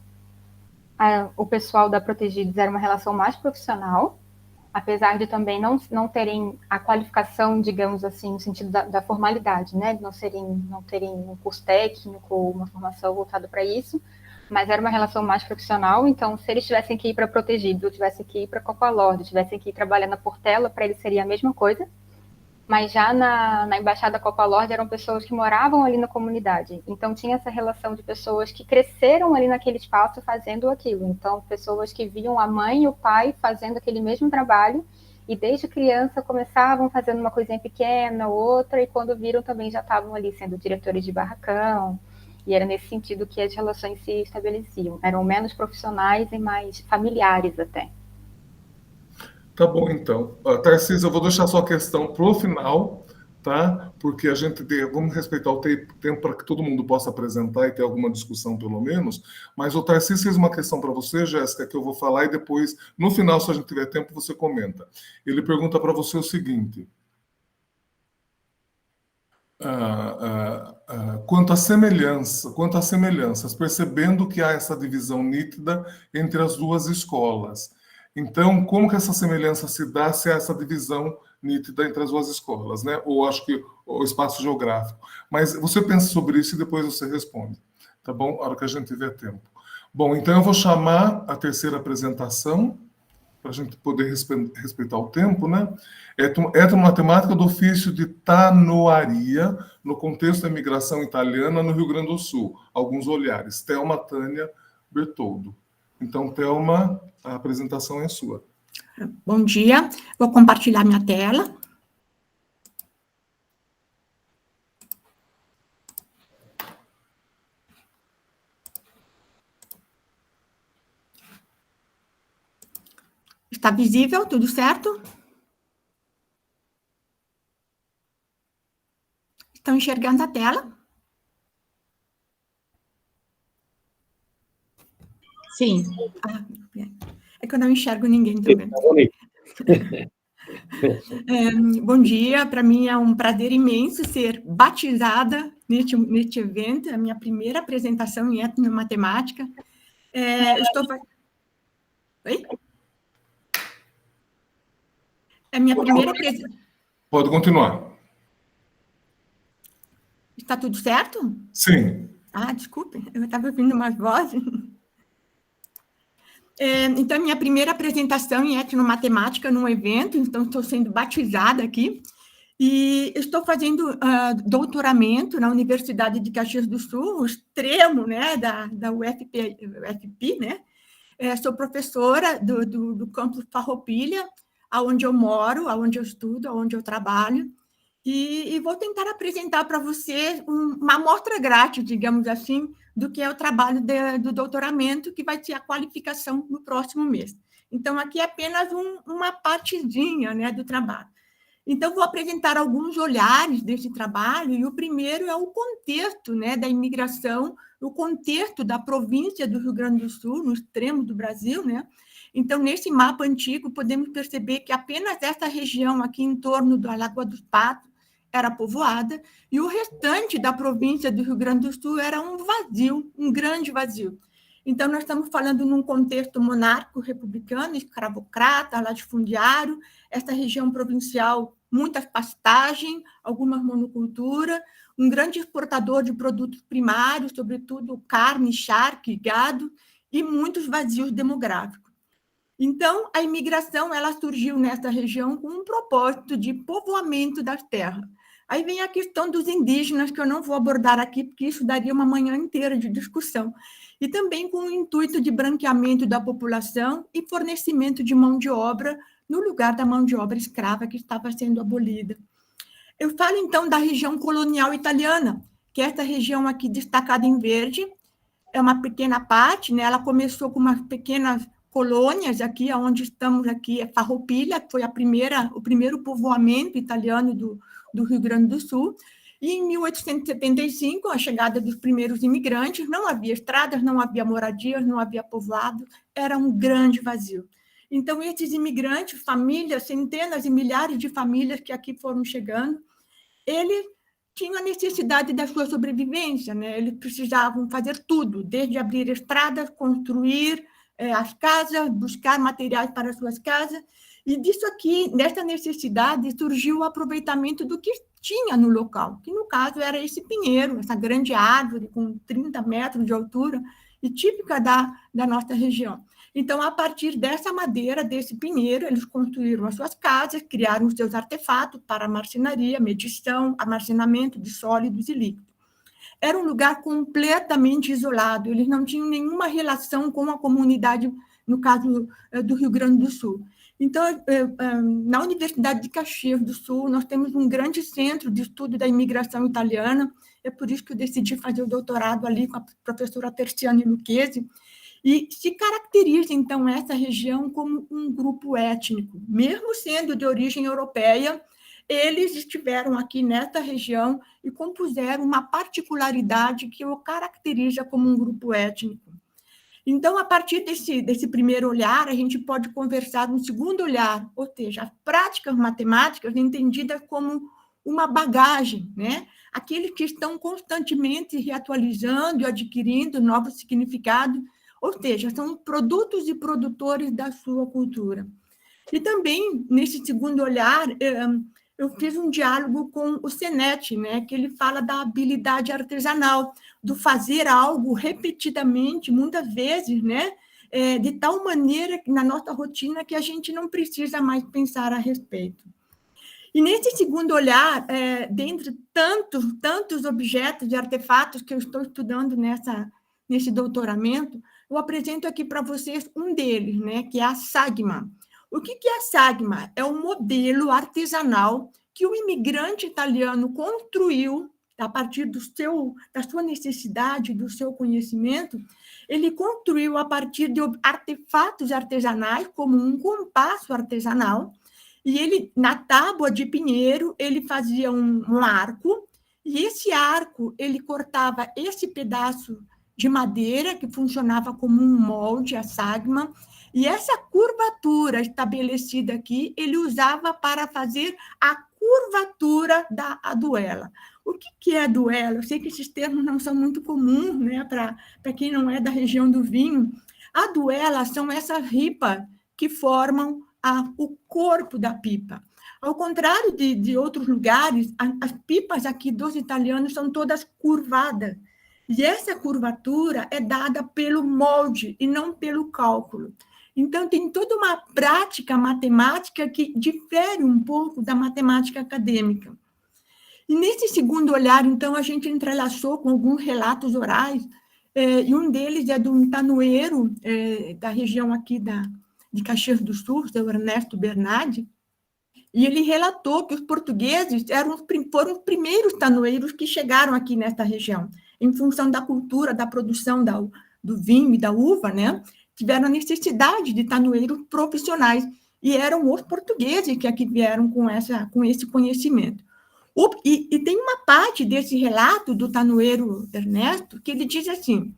pessoal da Protegidos era uma relação mais profissional, apesar de também não terem a qualificação, digamos assim, no sentido da formalidade, né? Não terem um curso técnico ou uma formação voltada para isso, mas era uma relação mais profissional, então se eles tivessem que ir para Protegidos, ou tivessem que ir para Copa Lorde, tivessem que ir trabalhar na Portela, para eles seria a mesma coisa, mas já na Embaixada Copa Lorde eram pessoas que moravam ali na comunidade, então tinha essa relação de pessoas que cresceram ali naquele espaço fazendo aquilo, então pessoas que viam a mãe e o pai fazendo aquele mesmo trabalho, e desde criança começavam fazendo uma coisinha pequena, outra, e quando viram também já estavam ali sendo diretores de barracão, e era nesse sentido que as relações se estabeleciam. Eram menos profissionais e mais familiares até. Tá bom, então. Tarcísio, eu vou deixar a sua questão para o final, tá? Porque vamos respeitar o tempo para que todo mundo possa apresentar e ter alguma discussão, pelo menos. Mas o Tarcísio fez uma questão para você, Jéssica, que eu vou falar e depois, no final, se a gente tiver tempo, você comenta. Ele pergunta para você o seguinte... quanto às semelhanças, percebendo que há essa divisão nítida entre as 2 escolas. Então, como que essa semelhança se dá se há essa divisão nítida entre as 2 escolas, né? Ou acho que o espaço geográfico. Mas você pensa sobre isso e depois você responde, tá bom? A hora que a gente tiver tempo. Bom, então eu vou chamar a terceira apresentação, para a gente poder respeitar o tempo, né? Etnomatemática do ofício de tanoaria no contexto da imigração italiana no Rio Grande do Sul. Alguns olhares. Thelma Tânia Bertoldo. Então, Thelma, a apresentação é sua. Bom dia, vou compartilhar minha tela. Está visível? Tudo certo? Estão enxergando a tela? Sim. É que eu não enxergo ninguém também. Bom dia, para mim é um prazer imenso ser batizada neste evento, é a minha primeira apresentação em etnomatemática. Oi? É a minha primeira apresentação. Pode continuar. Está tudo certo? Sim. Ah, desculpe, eu estava ouvindo umas vozes. Então, minha primeira apresentação em etnomatemática num evento, então estou sendo batizada aqui, e estou fazendo doutoramento na Universidade de Caxias do Sul, o extremo, né, da UFP, né? Sou professora do campus Farroupilha, onde eu moro, onde eu estudo, onde eu trabalho, e vou tentar apresentar para você uma amostra grátis, digamos assim, do que é o trabalho do doutoramento, que vai ser a qualificação no próximo mês. Então, aqui é apenas uma partezinha, né, do trabalho. Então, vou apresentar alguns olhares desse trabalho, e o primeiro é o contexto, né, da imigração, o contexto da província do Rio Grande do Sul, no extremo do Brasil, né? Então, nesse mapa antigo, podemos perceber que apenas essa região aqui em torno da Lagoa dos Patos era povoada, e o restante da província do Rio Grande do Sul era um vazio, um grande vazio. Então, nós estamos falando num contexto monárquico-republicano, escravocrata, latifundiário, essa região provincial, muita pastagem, algumas monocultura, um grande exportador de produtos primários, sobretudo carne, charque, gado, e muitos vazios demográficos. Então, a imigração ela surgiu nessa região com um propósito de povoamento das terras. Aí vem a questão dos indígenas, que eu não vou abordar aqui, porque isso daria uma manhã inteira de discussão. E também com o intuito de branqueamento da população e fornecimento de mão de obra no lugar da mão de obra escrava que estava sendo abolida. Eu falo, então, da região colonial italiana, que é essa região aqui destacada em verde, é uma pequena parte, né? Ela começou com umas pequenas colônias aqui, onde estamos aqui, é Farroupilha, que foi o primeiro povoamento italiano do Rio Grande do Sul, e em 1875, a chegada dos primeiros imigrantes, não havia estradas, não havia moradias, não havia povoado, era um grande vazio. Então, esses imigrantes, famílias, centenas e milhares de famílias que aqui foram chegando, eles tinham a necessidade da sua sobrevivência, né? Eles precisavam fazer tudo, desde abrir estradas, construir as casas, buscar materiais para suas casas, e disso aqui, dessa necessidade, surgiu o aproveitamento do que tinha no local, que no caso era esse pinheiro, essa grande árvore com 30 metros de altura, e típica da nossa região. Então, a partir dessa madeira, desse pinheiro, eles construíram as suas casas, criaram os seus artefatos para marcenaria, medição, armazenamento de sólidos e líquidos. Era um lugar completamente isolado, eles não tinham nenhuma relação com a comunidade, no caso do Rio Grande do Sul. Então, na Universidade de Caxias do Sul, nós temos um grande centro de estudo da imigração italiana, é por isso que eu decidi fazer o doutorado ali com a professora Terciane Lucchesi, e se caracteriza, então, essa região como um grupo étnico, mesmo sendo de origem europeia, eles estiveram aqui nesta região e compuseram uma particularidade que o caracteriza como um grupo étnico. Então, a partir desse primeiro olhar, a gente pode conversar no segundo olhar, ou seja, as práticas matemáticas entendidas como uma bagagem, né? Aqueles que estão constantemente reatualizando e adquirindo novos significados, ou seja, são produtos e produtores da sua cultura. E também, nesse segundo olhar, eu fiz um diálogo com o Senet, né, que ele fala da habilidade artesanal, do fazer algo repetidamente, muitas vezes, né, de tal maneira que na nossa rotina que a gente não precisa mais pensar a respeito. E nesse segundo olhar, dentre tantos objetos e artefatos que eu estou estudando nesse doutoramento, eu apresento aqui para vocês um deles, né, que é a sagma. O que é a sagma? É um modelo artesanal que o imigrante italiano construiu a partir da sua necessidade, do seu conhecimento. Ele construiu a partir de artefatos artesanais, como um compasso artesanal, e ele, na tábua de pinheiro, ele fazia um arco, e esse arco, ele cortava esse pedaço de madeira, que funcionava como um molde, a sagma, e essa curvatura estabelecida aqui, ele usava para fazer a curvatura da aduela. O que é a aduela? Eu sei que esses termos não são muito comuns, né, para quem não é da região do vinho. A aduela são essas ripas que formam o corpo da pipa. Ao contrário de outros lugares, as pipas aqui dos italianos são todas curvadas. E essa curvatura é dada pelo molde e não pelo cálculo. Então, tem toda uma prática matemática que difere um pouco da matemática acadêmica. E nesse segundo olhar, então, a gente entrelaçou com alguns relatos orais, e um deles é de um tanoeiro da região aqui de Caxias do Sul, o Ernesto Bernardi, e ele relatou que os portugueses foram os primeiros tanoeiros que chegaram aqui nesta região, em função da cultura, da produção do vinho e da uva, né? Tiveram a necessidade de tanoeiros profissionais, e eram os portugueses que aqui vieram com esse conhecimento. E tem uma parte desse relato do tanoeiro Ernesto, que ele diz assim,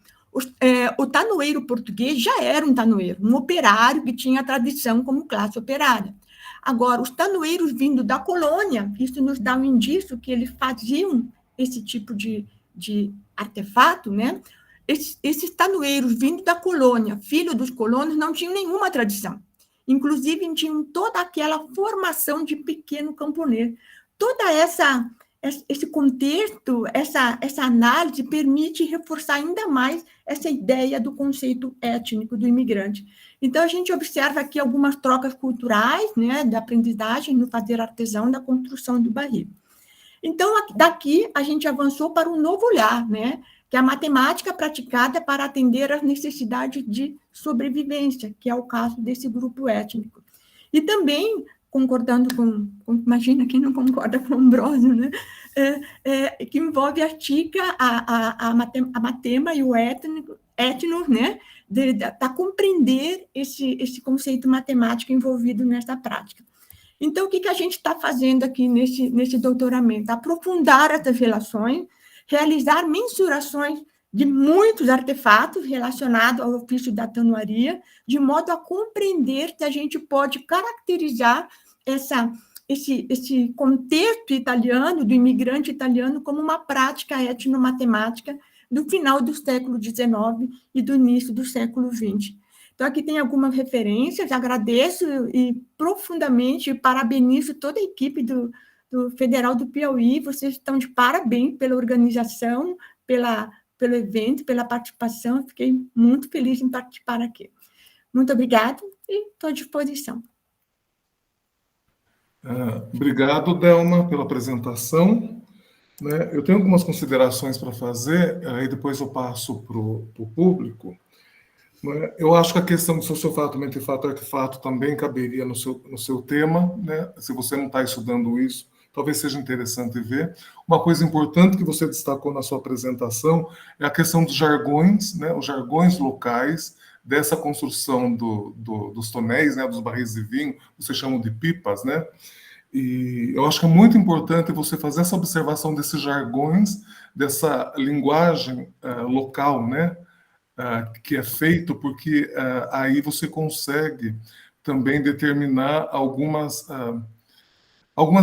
o tanoeiro português já era um tanoeiro, um operário que tinha tradição como classe operária. Agora, os tanoeiros vindo da colônia, isso nos dá um indício que eles faziam esse tipo de artefato, né? Esses tanoeiros vindo da colônia, filho dos colonos, não tinham nenhuma tradição. Inclusive, tinham toda aquela formação de pequeno camponês. Toda esse contexto, essa análise permite reforçar ainda mais essa ideia do conceito étnico do imigrante. Então, a gente observa aqui algumas trocas culturais, né, da aprendizagem no fazer artesão, da construção do barril. Então, daqui, a gente avançou para um novo olhar, né, que é a matemática praticada para atender às necessidades de sobrevivência, que é o caso desse grupo étnico. E também, concordando imagina quem não concorda com o Ambrosio, né? Que envolve a TICA, a matema e o etno, né? Da compreender esse conceito matemático envolvido nessa prática. Então, o que a gente está fazendo aqui nesse doutoramento? Aprofundar essas relações, realizar mensurações de muitos artefatos relacionados ao ofício da tanoaria, de modo a compreender que a gente pode caracterizar esse contexto italiano, do imigrante italiano, como uma prática etnomatemática do final do século XIX e do início do século XX. Então, aqui tem algumas referências, agradeço e profundamente parabenizo toda a equipe do Federal do Piauí, vocês estão de parabéns pela organização, pelo evento, pela participação, fiquei muito feliz em participar aqui. Muito obrigada e estou à disposição. Obrigado, Delma, pela apresentação. Eu tenho algumas considerações para fazer, aí depois eu passo para o público. Eu acho que a questão do sociofato, mentefato, artefato também caberia no seu tema, né? Se você não está estudando isso, talvez seja interessante ver. Uma coisa importante que você destacou na sua apresentação é a questão dos jargões, né? Os jargões locais dessa construção dos tonéis, né? Dos barris de vinho, vocês chamam de pipas, né? E eu acho que é muito importante você fazer essa observação desses jargões, dessa linguagem local, né? Que é feito, porque aí você consegue também determinar algumas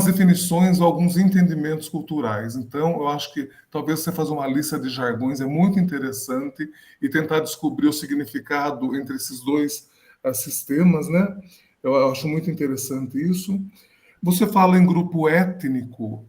definições ou alguns entendimentos culturais. Então, eu acho que talvez você fazer uma lista de jargões é muito interessante e tentar descobrir o significado entre esses dois sistemas, né? Eu acho muito interessante isso. Você fala em grupo étnico,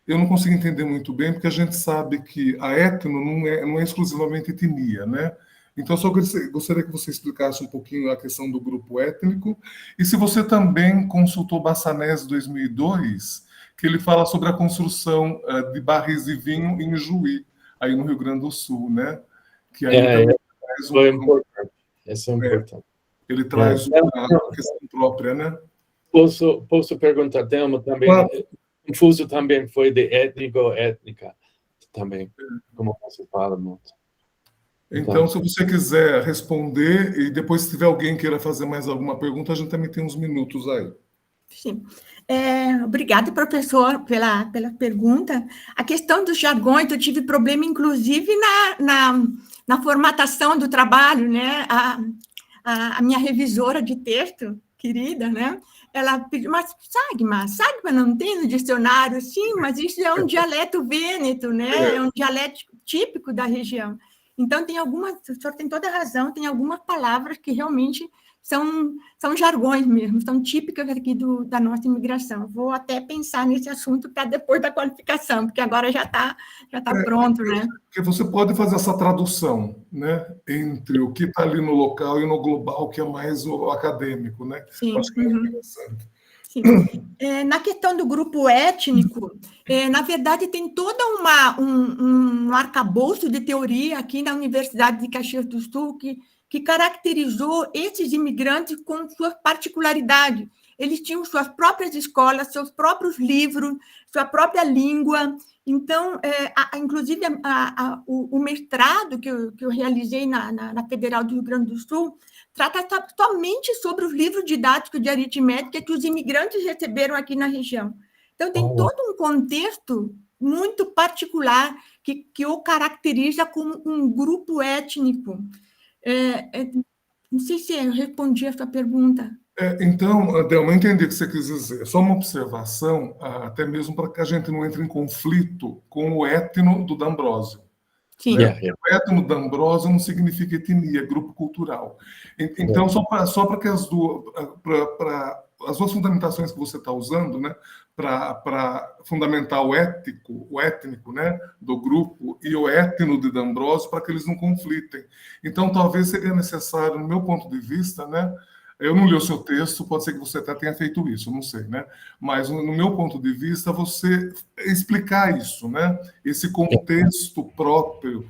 eu não consigo entender muito bem, porque a gente sabe que a etno não é exclusivamente etnia, né? Então, só gostaria que você explicasse um pouquinho a questão do grupo étnico, e se você também consultou Bassanese 2002, que ele fala sobre a construção de barris de vinho em Juí, aí no Rio Grande do Sul, né? Que aí também traz foi importante. Isso é importante. Ele traz uma questão própria, né? Posso perguntar, Thelma, também, Claro. confuso também foi de étnico-étnica, também, como você fala muito. Então, se você quiser responder, e depois, se tiver alguém queira fazer mais alguma pergunta, a gente também tem uns minutos aí. Sim. Obrigada, professor, pela pergunta. A questão dos jargões, eu tive problema, inclusive, na formatação do trabalho, né? A minha revisora de texto, querida, né? Ela pediu, mas Sagma não tem no dicionário? Sim, mas isso é um dialeto vêneto, né? É um dialeto típico da região. Então, o senhor tem toda a razão, tem algumas palavras que realmente são jargões mesmo, são típicas aqui da nossa imigração. Vou até pensar nesse assunto para depois da qualificação, porque agora já tá pronto, né? Porque você pode fazer essa tradução, né, entre o que está ali no local e no global, que é mais o acadêmico, né? Sim. Acho que é interessante. Sim. Na questão do grupo étnico, na verdade, tem todo um arcabouço de teoria aqui na Universidade de Caxias do Sul que caracterizou esses imigrantes com suas particularidades. Eles tinham suas próprias escolas, seus próprios livros, sua própria língua. Então, inclusive, o mestrado que eu realizei na Federal do Rio Grande do Sul trata somente sobre os livros didáticos de aritmética que os imigrantes receberam aqui na região. Então, tem todo um contexto muito particular que o caracteriza como um grupo étnico. Não sei se eu respondi a sua pergunta. Então, Delma, eu entendi o que você quis dizer. Só uma observação, até mesmo para que a gente não entre em conflito com o etno do D'Ambrosio. Sim. Né? O etno do D'Ambrosio não significa etnia, é grupo cultural. Então, só para que as duas fundamentações que você está usando, né, para fundamentar o étnico, né, do grupo e o etno de D'Ambrosio, para que eles não conflitem. Então, talvez seria necessário, no meu ponto de vista, né, eu não li o seu texto, pode ser que você até tenha feito isso, não sei, né? Mas, no meu ponto de vista, você explicar isso, né? Esse contexto próprio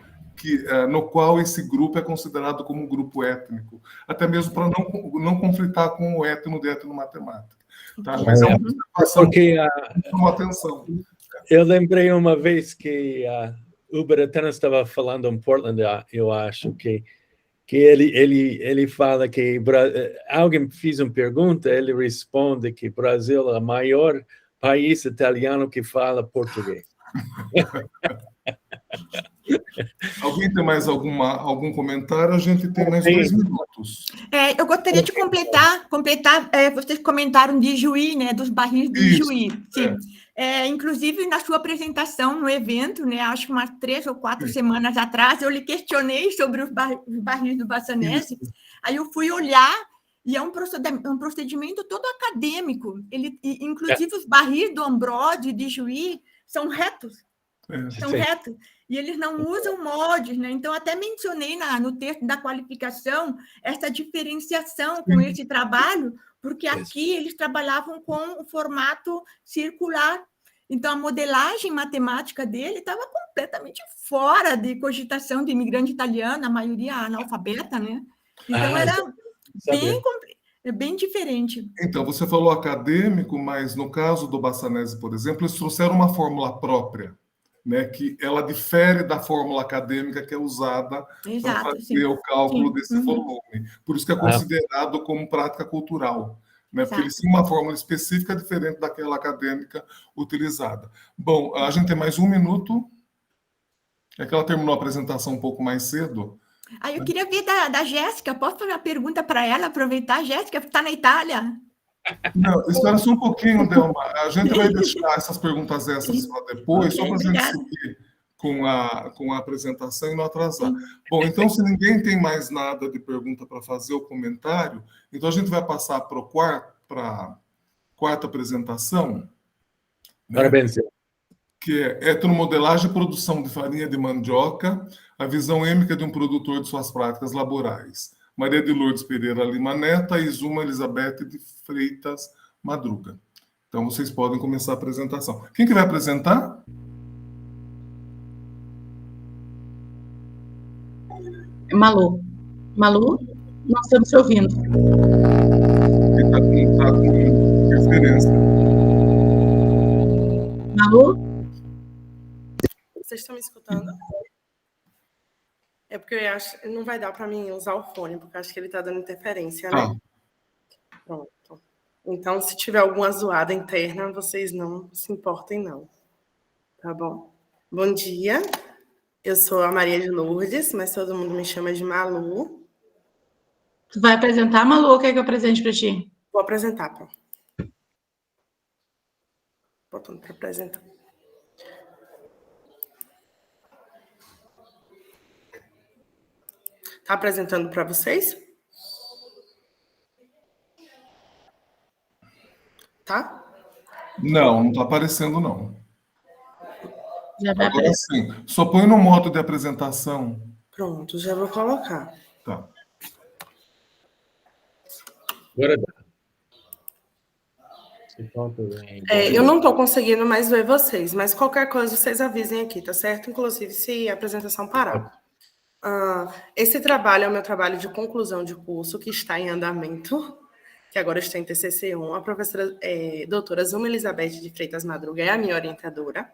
no qual esse grupo é considerado como um grupo étnico, até mesmo para não conflitar com o etno de etnomatemática. Tá? Mas é uma observação que chamou atenção. Eu lembrei uma vez que o Beretano estava falando em Portland, eu acho que ele fala que alguém fez uma pergunta, ele responde que Brasil é o maior país italiano que fala português. Alguém tem mais algum comentário? A gente tem mais 2 minutos. Eu gostaria de completar vocês comentaram de Juí, né, dos barris de Juí. Sim. Inclusive, na sua apresentação no evento, né, acho que umas 3 ou 4 semanas atrás, eu lhe questionei sobre os barris do Bassanese, aí eu fui olhar, e é um procedimento todo acadêmico. Inclusive, os barris do Ambrósio e de Juí são retos. São retos. E eles não usam moldes, né? Então, até mencionei no texto da qualificação essa diferenciação com esse trabalho, porque aqui eles trabalhavam com o formato circular. Então, a modelagem matemática dele estava completamente fora de cogitação de imigrante italiano, a maioria analfabeta, né? Então, era bem diferente. Então, você falou acadêmico, mas no caso do Bassanese, por exemplo, eles trouxeram uma fórmula própria, né, que ela difere da fórmula acadêmica que é usada para fazer o cálculo desse volume. Por isso que é considerado como prática cultural, né, porque eles têm uma fórmula específica diferente daquela acadêmica utilizada. Bom, a gente tem mais 1 minuto. É que ela terminou a apresentação um pouco mais cedo. Eu queria ver da Jéssica. Posso fazer uma pergunta para ela, aproveitar? Jéssica, está na Itália? Não, espera só um pouquinho, Delma. A gente vai deixar essas perguntas extras para depois, só para a gente seguir com a apresentação e não atrasar. Bom, então, se ninguém tem mais nada de pergunta para fazer ou comentário, então a gente vai passar para o a quarta apresentação, né, Parabéns. que é etnomodelagem e produção de farinha de mandioca, a visão êmica de um produtor de suas práticas laborais. Maria de Lourdes Pereira Lima Neta e Zuma Elizabeth de Freitas Madruga. Então, vocês podem começar a apresentação. Quem que vai apresentar? Malu. Malu, nós estamos te ouvindo. Está com referência. Malu? Vocês estão me escutando? É porque eu acho que não vai dar para mim usar o fone, porque eu acho que ele está dando interferência, né? Pronto. Então, se tiver alguma zoada interna, vocês não se importem, não. Tá bom? Bom dia. Eu sou a Maria de Lourdes, mas todo mundo me chama de Malu. Tu vai apresentar, Malu, ou quer que eu apresente para ti? Vou apresentar, pô. Botando para apresentar. Tá apresentando para vocês? Tá? Não está aparecendo, não. Já vai Agora aparecer. sim. Só põe no modo de apresentação. Pronto, já vou colocar. Tá. Agora dá. Eu não estou conseguindo mais ver vocês, mas qualquer coisa vocês avisem aqui, tá certo? Inclusive, se a apresentação parar. Esse trabalho é o meu trabalho de conclusão de curso, que está em andamento, que agora está em TCC1. A professora doutora Zuma Elizabeth de Freitas Madruga é a minha orientadora.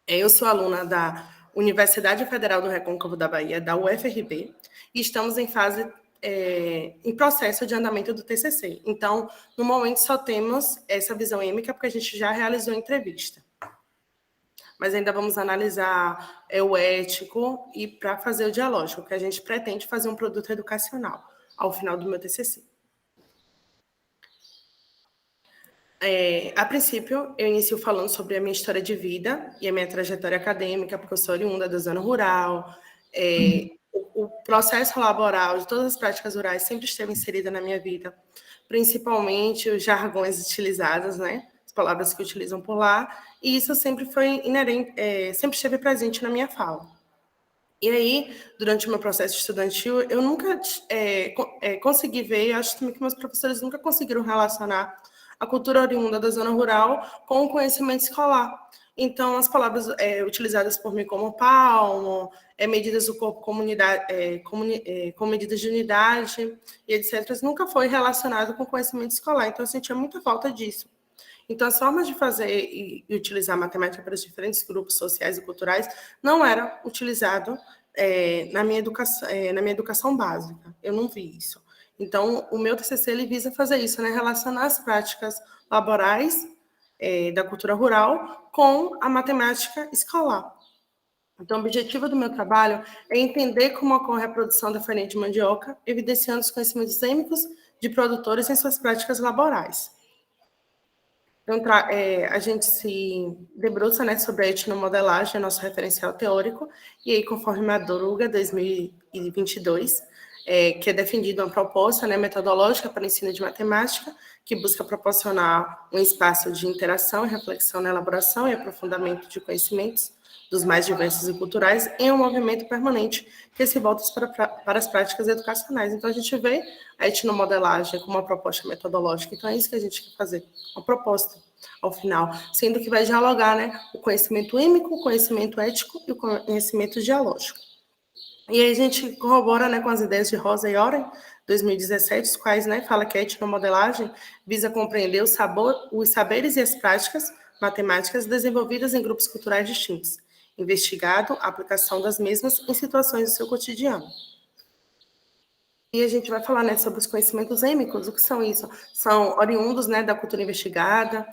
Eu sou aluna da Universidade Federal do Recôncavo da Bahia, da UFRB, e estamos em fase, em processo de andamento do TCC. Então, no momento, só temos essa visão êmica, porque a gente já realizou a entrevista. Mas ainda vamos analisar o ético e para fazer o dialógico, que a gente pretende fazer um produto educacional ao final do meu TCC. A princípio, eu inicio falando sobre a minha história de vida e a minha trajetória acadêmica, porque eu sou oriunda da zona rural. O processo laboral de todas as práticas rurais sempre esteve inserida na minha vida, principalmente os jargões utilizados, né? As palavras que utilizam por lá, e isso sempre foi inerente, sempre esteve presente na minha fala. E aí, durante o meu processo estudantil, eu nunca consegui ver, e acho também que meus professores nunca conseguiram relacionar a cultura oriunda da zona rural com o conhecimento escolar. Então, as palavras utilizadas por mim como palmo, medidas do corpo com medidas de unidade, e etc., nunca foi relacionado com conhecimento escolar. Então, eu sentia muita falta disso. Então, as formas de fazer e utilizar matemática para os diferentes grupos sociais e culturais não era utilizado na minha educação básica. Eu não vi isso. Então, o meu TCC ele visa fazer isso, né? Relacionar as práticas laborais da cultura rural com a matemática escolar. Então, o objetivo do meu trabalho é entender como ocorre a produção da farinha de mandioca, evidenciando os conhecimentos êmicos de produtores em suas práticas laborais. Então, a gente se debruça, né, sobre a etnomodelagem, nosso referencial teórico, e aí, conforme Madruga, 2022, que é defendida uma proposta, né, metodológica para o ensino de matemática, que busca proporcionar um espaço de interação e reflexão na elaboração e aprofundamento de conhecimentos dos mais diversos e culturais em um movimento permanente que se volta para as práticas educacionais. Então, a gente vê a etnomodelagem como uma proposta metodológica. Então, é isso que a gente quer fazer, uma proposta ao final, sendo que vai dialogar, né, o conhecimento êmico, o conhecimento ético e o conhecimento dialógico. E aí a gente corrobora, né, com as ideias de Rosa e Oren, 2017, os quais, né, fala que a etnomodelagem visa compreender os saberes e as práticas matemáticas desenvolvidas em grupos culturais distintos, investigado a aplicação das mesmas em situações do seu cotidiano. E a gente vai falar, né, sobre os conhecimentos êmicos. O que são isso? São oriundos, né, da cultura investigada,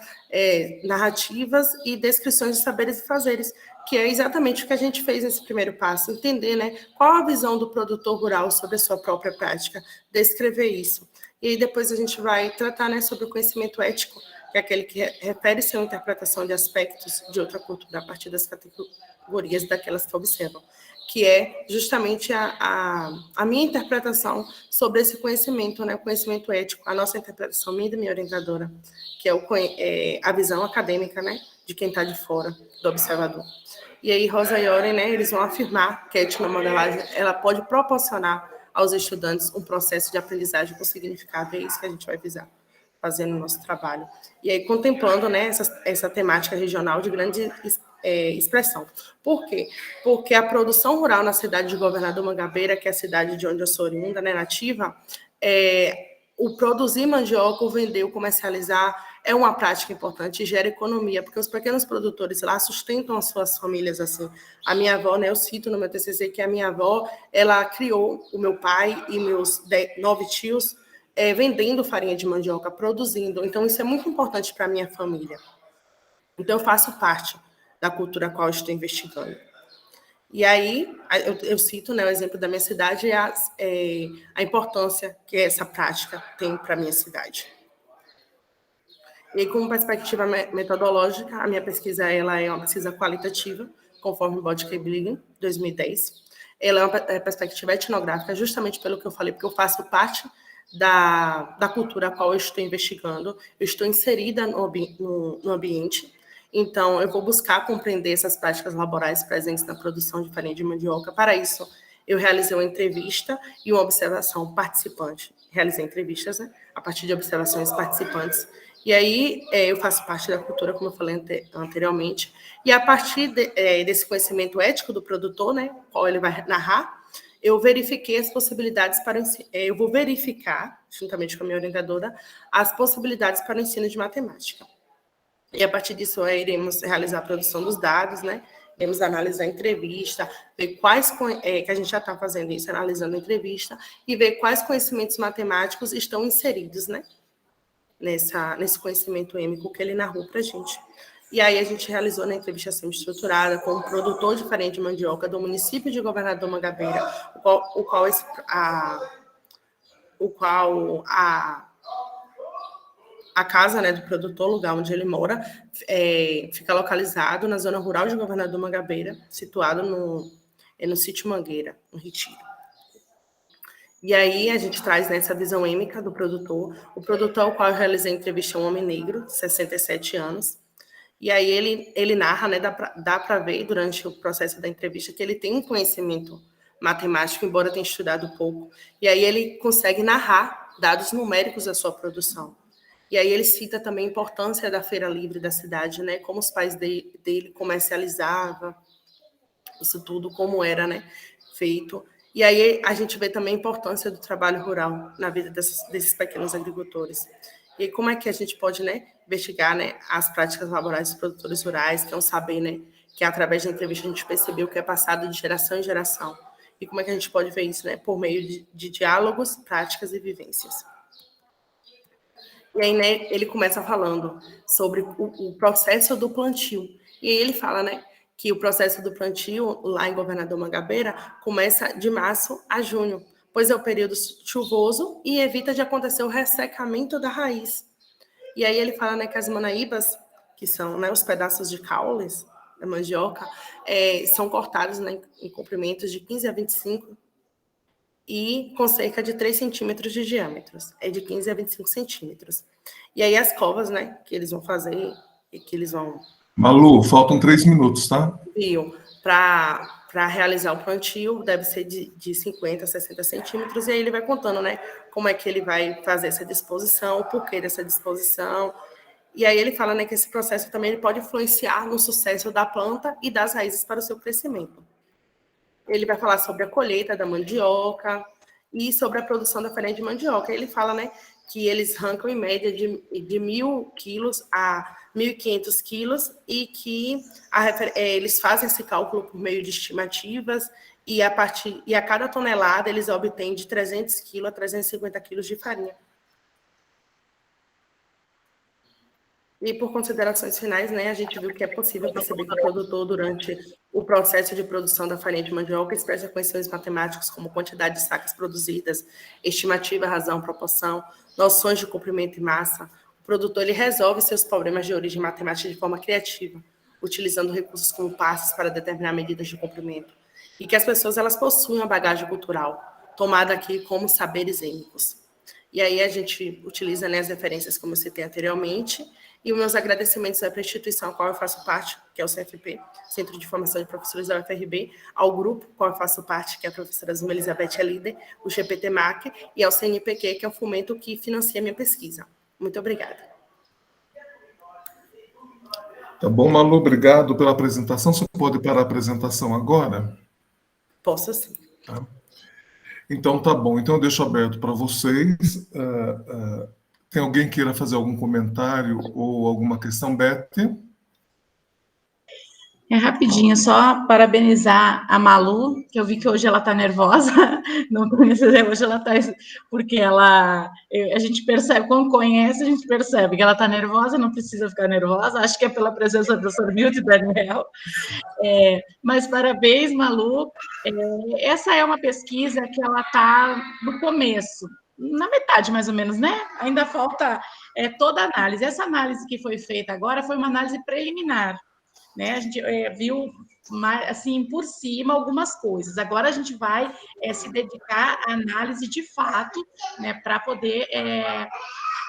narrativas e descrições de saberes e fazeres, que é exatamente o que a gente fez nesse primeiro passo, entender, né, qual a visão do produtor rural sobre a sua própria prática, descrever isso. E aí depois a gente vai tratar, né, sobre o conhecimento ético, que é aquele que refere-se à interpretação de aspectos de outra cultura a partir das categorias daquelas que observam, que é justamente a minha interpretação sobre esse conhecimento, né, o conhecimento ético, a nossa interpretação, minha e da minha orientadora, que é a visão acadêmica, né, de quem está de fora, do observador. E aí, Rosa e Oren, né, eles vão afirmar que a etnomodelagem ela pode proporcionar aos estudantes um processo de aprendizagem com significado, é isso que a gente vai visar fazendo o nosso trabalho. E aí, contemplando, né, essa temática regional de grande expressão. Por quê? Porque a produção rural na cidade de Governador Mangabeira, que é a cidade de onde eu sou oriunda, né, nativa, o produzir mandioca, o vender, o comercializar, é uma prática importante e gera economia, porque os pequenos produtores lá sustentam as suas famílias assim. A minha avó, né, eu cito no meu TCC que a minha avó, ela criou o meu pai e meus 9 tios vendendo farinha de mandioca, produzindo. Então, isso é muito importante para a minha família. Então, eu faço parte da cultura a qual eu estou investigando. E aí, eu cito, né, o exemplo da minha cidade e a importância que essa prática tem para a minha cidade. E aí, como perspectiva metodológica, a minha pesquisa ela é uma pesquisa qualitativa, conforme Bodke-Bligen, 2010. Ela é uma perspectiva etnográfica, justamente pelo que eu falei, porque eu faço parte da cultura a qual eu estou investigando, eu estou inserida no ambiente, então eu vou buscar compreender essas práticas laborais presentes na produção de farinha de mandioca. Para isso, eu realizei uma entrevista e uma observação participante. Realizei entrevistas, né, a partir de observações participantes. E aí eu faço parte da cultura, como eu falei anteriormente, e a partir desse conhecimento ético do produtor, né, qual ele vai narrar, eu verifiquei as possibilidades para eu vou verificar, juntamente com a minha orientadora, as possibilidades para o ensino de matemática. E a partir disso, iremos realizar a produção dos dados, né? Iremos analisar a entrevista, ver quais, que a gente já está fazendo isso, analisando a entrevista, e ver quais conhecimentos matemáticos estão inseridos, né? Nesse conhecimento êmico que ele narrou para a gente. E aí a gente realizou na entrevista semi-estruturada com um produtor de farinha de mandioca do município de Governador Mangabeira, o qual a casa, né, do produtor, o lugar onde ele mora, fica localizado na zona rural de Governador Mangabeira, situado no sítio Mangueira, no Retiro. E aí a gente traz nessa visão êmica do produtor. O produtor ao qual eu realizei a entrevista é um homem negro, 67 anos. E aí ele narra, né, dá para ver durante o processo da entrevista que ele tem um conhecimento matemático, embora tenha estudado pouco. E aí ele consegue narrar dados numéricos da sua produção. E aí ele cita também a importância da feira livre da cidade, né, como os pais dele comercializavam, isso tudo, como era, né, feito. E aí a gente vê também a importância do trabalho rural na vida desses pequenos agricultores. E como é que a gente pode, né, investigar, né, as práticas laborais dos produtores rurais, que é um saber, né, que através da entrevista a gente percebeu que é passado de geração em geração. E como é que a gente pode ver isso, né, por meio de diálogos, práticas e vivências. E aí, né, ele começa falando sobre o processo do plantio. E aí ele fala, né, que o processo do plantio lá em Governador Mangabeira começa de março a junho, pois é o período chuvoso e evita de acontecer o ressecamento da raiz. E aí ele fala, né, que as manaíbas, que são, né, os pedaços de caules da mandioca, são cortados, né, em comprimentos de 15 a 25 e com cerca de 3 centímetros de diâmetro, de 15 a 25 centímetros. E aí as covas, né, que eles vão fazer e que eles vão... Malu, faltam 3 minutos, tá? Para realizar o plantio, deve ser de 50 a 60 centímetros, e aí ele vai contando, né, como é que ele vai fazer essa disposição, o porquê dessa disposição, e aí ele fala, né, que esse processo também ele pode influenciar no sucesso da planta e das raízes para o seu crescimento. Ele vai falar sobre a colheita da mandioca e sobre a produção da farinha de mandioca. Ele fala, né, que eles arrancam em média de 1.000 quilos a 1.500 quilos e que eles fazem esse cálculo por meio de estimativas e a cada tonelada eles obtêm de 300 quilos a 350 quilos de farinha. E por considerações finais, né, a gente viu que é possível perceber que o produtor, durante o processo de produção da farinha de mandioca, expressa conhecimentos matemáticos como quantidade de sacas produzidas, estimativa, razão, proporção, noções de comprimento e massa. O produtor ele resolve seus problemas de origem matemática de forma criativa, utilizando recursos como passos para determinar medidas de comprimento. e que as pessoas elas possuem uma bagagem cultural, tomada aqui como saberes êmicos. E aí a gente utiliza, né, as referências como eu citei anteriormente, e os meus agradecimentos para a instituição a qual eu faço parte, que é o CFP, Centro de Formação de Professores da UFRB, ao grupo qual eu faço parte, que é a professora Zuma Elizabeth é líder, o GPTMAC, e ao CNPq, que é o fomento que financia a minha pesquisa. Muito obrigada. Tá bom, Malu, obrigado pela apresentação. Você pode parar a apresentação agora? Posso sim. Tá. Então, tá bom. Então, eu deixo aberto para vocês. Tem alguém que queira fazer algum comentário ou alguma questão, Beth? É rapidinho, só parabenizar a Malu, que eu vi que hoje ela está nervosa, não conheço, hoje ela está, porque a gente percebe, quando conhece, a gente percebe que ela está nervosa, não precisa ficar nervosa, acho que é pela presença do professor Milton e Daniel, mas parabéns, Malu, essa é uma pesquisa que ela está no começo, na metade mais ou menos, né? Ainda falta toda a análise. Essa análise que foi feita agora foi uma análise preliminar, né? A gente viu, assim, por cima algumas coisas. Agora a gente vai se dedicar à análise de fato, né, para poder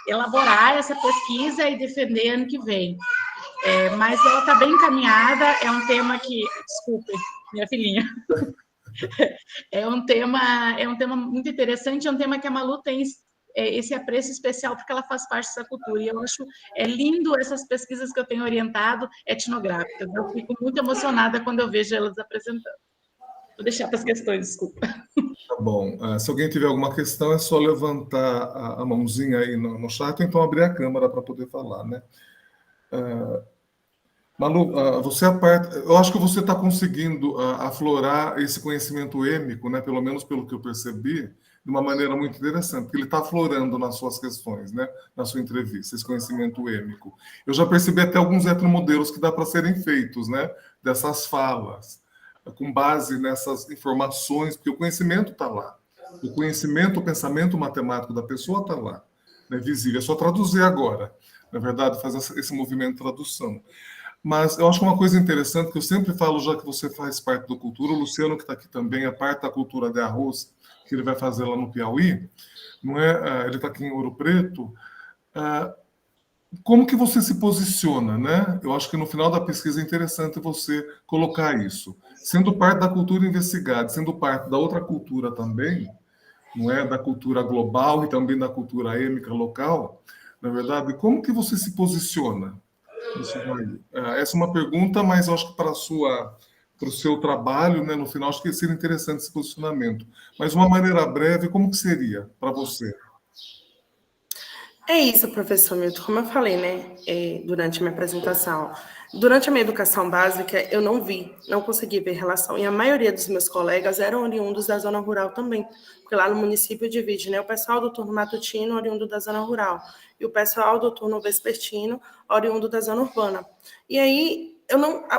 elaborar essa pesquisa e defender ano que vem. Mas ela está bem encaminhada, é um tema que... Desculpe, minha filhinha. É um tema muito interessante, é um tema que a Malu tem esse apreço especial porque ela faz parte dessa cultura, e eu acho lindo essas pesquisas que eu tenho orientado etnográficas, eu fico muito emocionada quando eu vejo elas apresentando. Vou deixar para as questões, desculpa. Tá bom, se alguém tiver alguma questão, é só levantar a mãozinha aí no chat, então abrir a câmera para poder falar, né? Malu, eu acho que você está conseguindo aflorar esse conhecimento êmico, né? Pelo menos pelo que eu percebi, de uma maneira muito interessante, porque ele está aflorando nas suas questões, né? Na sua entrevista, esse conhecimento êmico. Eu já percebi até alguns etnomodelos que dá para serem feitos, né? Dessas falas, com base nessas informações, porque o conhecimento está lá. O conhecimento, o pensamento matemático da pessoa está lá, né? Visível. É só traduzir agora, na verdade, fazer esse movimento de tradução. Mas eu acho uma coisa interessante, que eu sempre falo, já que você faz parte do Cultura, o Luciano, que está aqui também, a parte da cultura de arroz, que ele vai fazer lá no Piauí, não é? Ele está aqui em Ouro Preto. Como que você se posiciona, né? Eu acho que no final da pesquisa é interessante você colocar isso. Sendo parte da cultura investigada, sendo parte da outra cultura também, não é? Da cultura global e também da cultura êmica local, na verdade, como que você se posiciona? Essa é uma pergunta, mas eu acho que para o seu trabalho, né, no final, acho que seria interessante esse posicionamento. Mas, de uma maneira breve, como que seria para você? É isso, professor Milton. Como eu falei, né, durante a minha apresentação, durante a minha educação básica, eu não consegui ver relação. E a maioria dos meus colegas eram oriundos da zona rural também, porque lá no município divide, né, o pessoal do turno matutino, oriundo da zona rural, e o pessoal do turno vespertino, oriundo da zona urbana. E aí,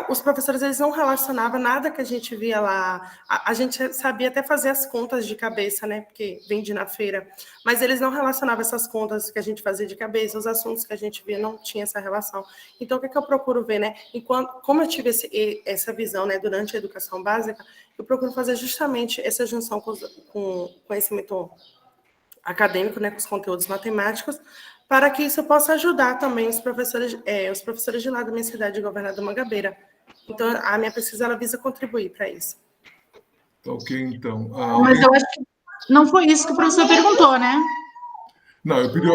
os professores eles não relacionavam nada que a gente via lá. A gente sabia até fazer as contas de cabeça, né? Porque vende na feira. Mas eles não relacionavam essas contas que a gente fazia de cabeça, os assuntos que a gente via não tinha essa relação. Então, o que eu procuro ver, né? Como eu tive essa visão, né, durante a educação básica, eu procuro fazer justamente essa junção com conhecimento acadêmico, né, com os conteúdos matemáticos, para que isso possa ajudar também os professores de lá da minha cidade, Governador Mangabeira. Então, a minha pesquisa ela visa contribuir para isso. Ok, então. Mas eu acho que não foi isso que o professor perguntou, né? Não, eu pedi,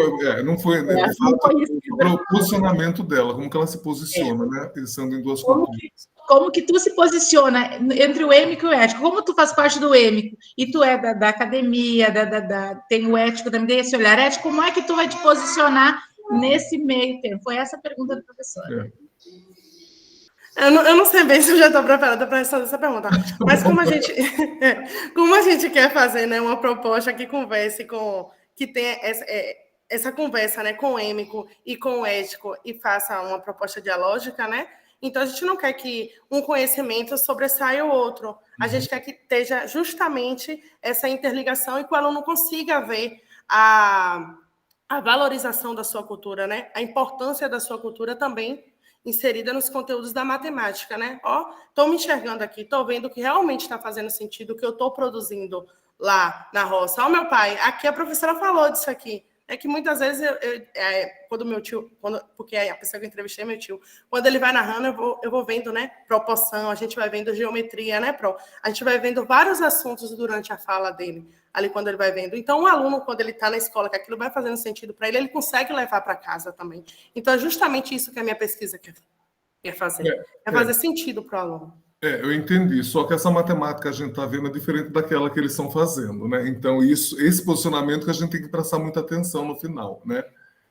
não foi, de fato, o posicionamento dela, como que ela se posiciona, né? Pensando em duas culturas. Como que tu se posiciona entre o êmico e o ético? Como tu faz parte do êmico e tu é da academia, tem o ético também, esse olhar ético, como é que tu vai te posicionar nesse meio tempo? Foi essa a pergunta do professor. Eu não sei bem se eu já estou preparada para responder essa pergunta, mas como a gente quer fazer, né, uma proposta que converse que tenha essa conversa, né, com o êmico e com o ético e faça uma proposta dialógica, né? Então, a gente não quer que um conhecimento sobressaia o outro. A gente quer que esteja justamente essa interligação e que o aluno consiga ver a valorização da sua cultura, né? A importância da sua cultura também inserida nos conteúdos da matemática, né? Ó, estou me enxergando aqui, estou vendo que realmente está fazendo sentido o que eu estou produzindo lá na roça. Ó, meu pai, aqui a professora falou disso aqui. É que muitas vezes, quando meu tio, porque a pessoa que eu entrevistei é meu tio, quando ele vai narrando, eu vou vendo, né, proporção, a gente vai vendo geometria, né, a gente vai vendo vários assuntos durante a fala dele, ali quando ele vai vendo. Então, o aluno, quando ele está na escola, que aquilo vai fazendo sentido para ele, ele consegue levar para casa também. Então, é justamente isso que a minha pesquisa quer fazer. É fazer sentido para o aluno. Eu entendi, só que essa matemática que a gente está vendo é diferente daquela que eles estão fazendo, né? Então, esse posicionamento que a gente tem que prestar muita atenção no final, né?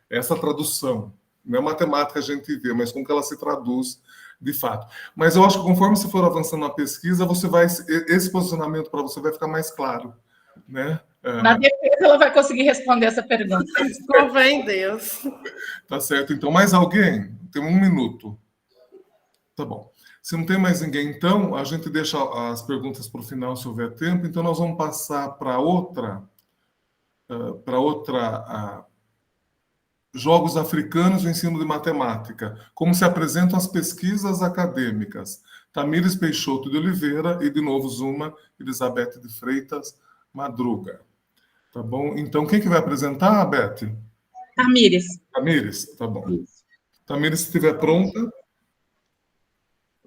Essa tradução, não é matemática que a gente vê, mas como que ela se traduz de fato. Mas eu acho que conforme você for avançando na pesquisa, esse posicionamento para você vai ficar mais claro, né? Na defesa, ela vai conseguir responder essa pergunta. Convém Deus. Tá certo. Então, mais alguém? Tem 1 minuto. Tá bom. Se não tem mais ninguém, então, a gente deixa as perguntas para o final, se houver tempo. Então, nós vamos passar para outra Jogos Africanos e o Ensino de Matemática. Como se apresentam as pesquisas acadêmicas. Tamires Peixoto de Oliveira e, de novo, Zuma Elizabeth de Freitas Madruga. Tá bom? Então, quem que vai apresentar, Beth? Tamires. Tamires? Tá bom. Tamires, se estiver pronta...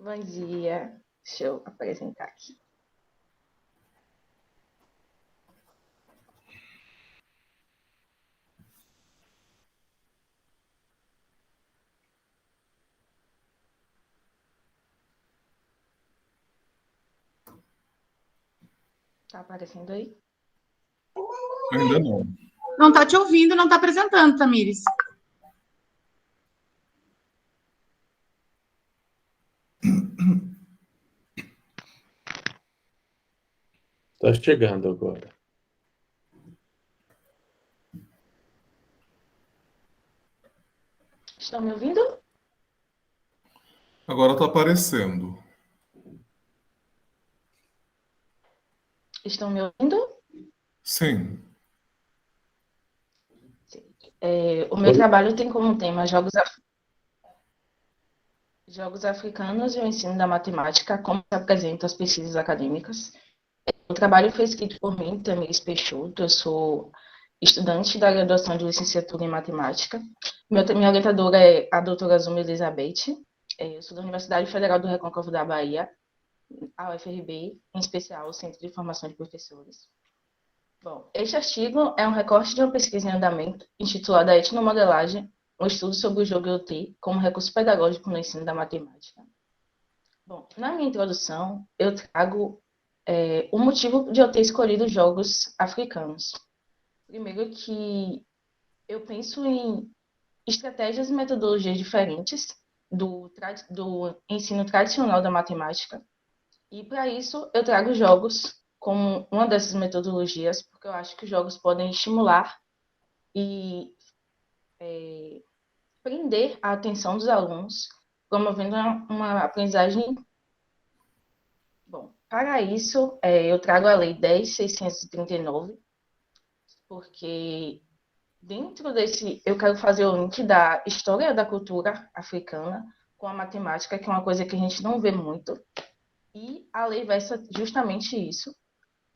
Bom dia. Deixa eu apresentar aqui. Tá aparecendo aí? Ainda não. Não está te ouvindo, não está apresentando, Tamires. Está chegando agora. Estão me ouvindo? Agora está aparecendo. Estão me ouvindo? Sim. O meu trabalho tem como tema Jogos Africanos e o Ensino da Matemática, como se apresentam as pesquisas acadêmicas. O trabalho foi escrito por mim, Tamires Peixoto. Eu sou estudante da graduação de licenciatura em Matemática. Minha orientadora é a doutora Zuma Elizabeth. Eu sou da Universidade Federal do Recôncavo da Bahia, a UFRB, em especial o Centro de Formação de Professores. Bom, este artigo é um recorte de uma pesquisa em andamento intitulada Etnomodelagem, um estudo sobre o jogo IoT como recurso pedagógico no ensino da matemática. Bom, na minha introdução, eu trago o motivo de eu ter escolhido jogos africanos. Primeiro que eu penso em estratégias e metodologias diferentes do ensino tradicional da matemática, e para isso eu trago jogos como uma dessas metodologias, porque eu acho que os jogos podem estimular e prender a atenção dos alunos, promovendo uma aprendizagem. Bom, para isso, eu trago a Lei 10.639, porque dentro desse eu quero fazer o link da história da cultura africana com a matemática, que é uma coisa que a gente não vê muito, e a lei versa justamente isso,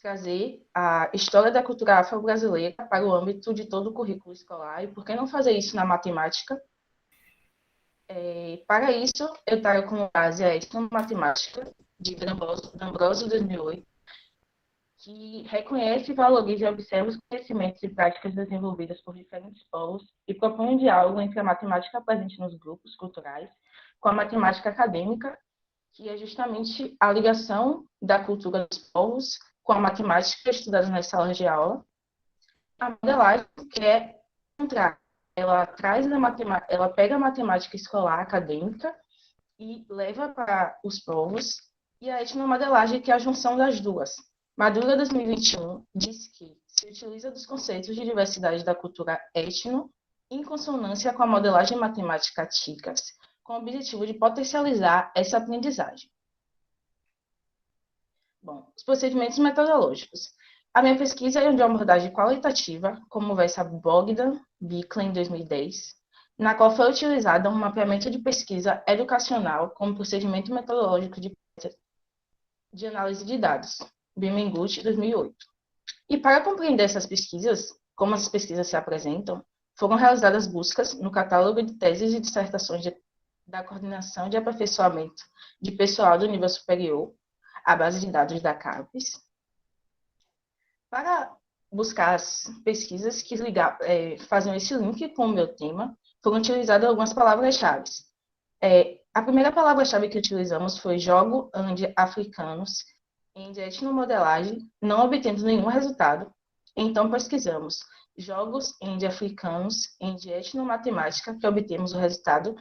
trazer a história da cultura afro-brasileira para o âmbito de todo o currículo escolar. E por que não fazer isso na matemática? Para isso, eu trago como base a Etnomatemática, de D'Ambrosio 2008, que reconhece, valoriza e observa os conhecimentos e práticas desenvolvidas por diferentes povos e propõe um diálogo entre a matemática presente nos grupos culturais com a matemática acadêmica, que é justamente a ligação da cultura dos povos com a matemática estudada nas salas de aula. A modelagem, que é contrário, ela pega a matemática escolar acadêmica e leva para os povos, e a etnomodelagem, que é a junção das duas. Madruga 2021 diz que se utiliza dos conceitos de diversidade da cultura etno em consonância com a modelagem matemática TICAS, com o objetivo de potencializar essa aprendizagem. Bom, os procedimentos metodológicos. A minha pesquisa é de uma abordagem qualitativa, como versa Bogdan, Bicklin, em 2010. na qual foi utilizado um mapeamento de pesquisa educacional como procedimento metodológico de análise de dados, Birmingham, 2008. E para compreender essas pesquisas, como as pesquisas se apresentam, foram realizadas buscas no catálogo de teses e dissertações da Coordenação de Aperfeiçoamento de Pessoal do Nível Superior, a base de dados da CAPES. Para buscar as pesquisas que faziam esse link com o meu tema, foram utilizadas algumas palavras-chave. A primeira palavra-chave que utilizamos foi jogo ande africanos em etnomodelagem, não obtendo nenhum resultado. Então, pesquisamos jogos ende africanos em etnomatemática, que obtemos o resultado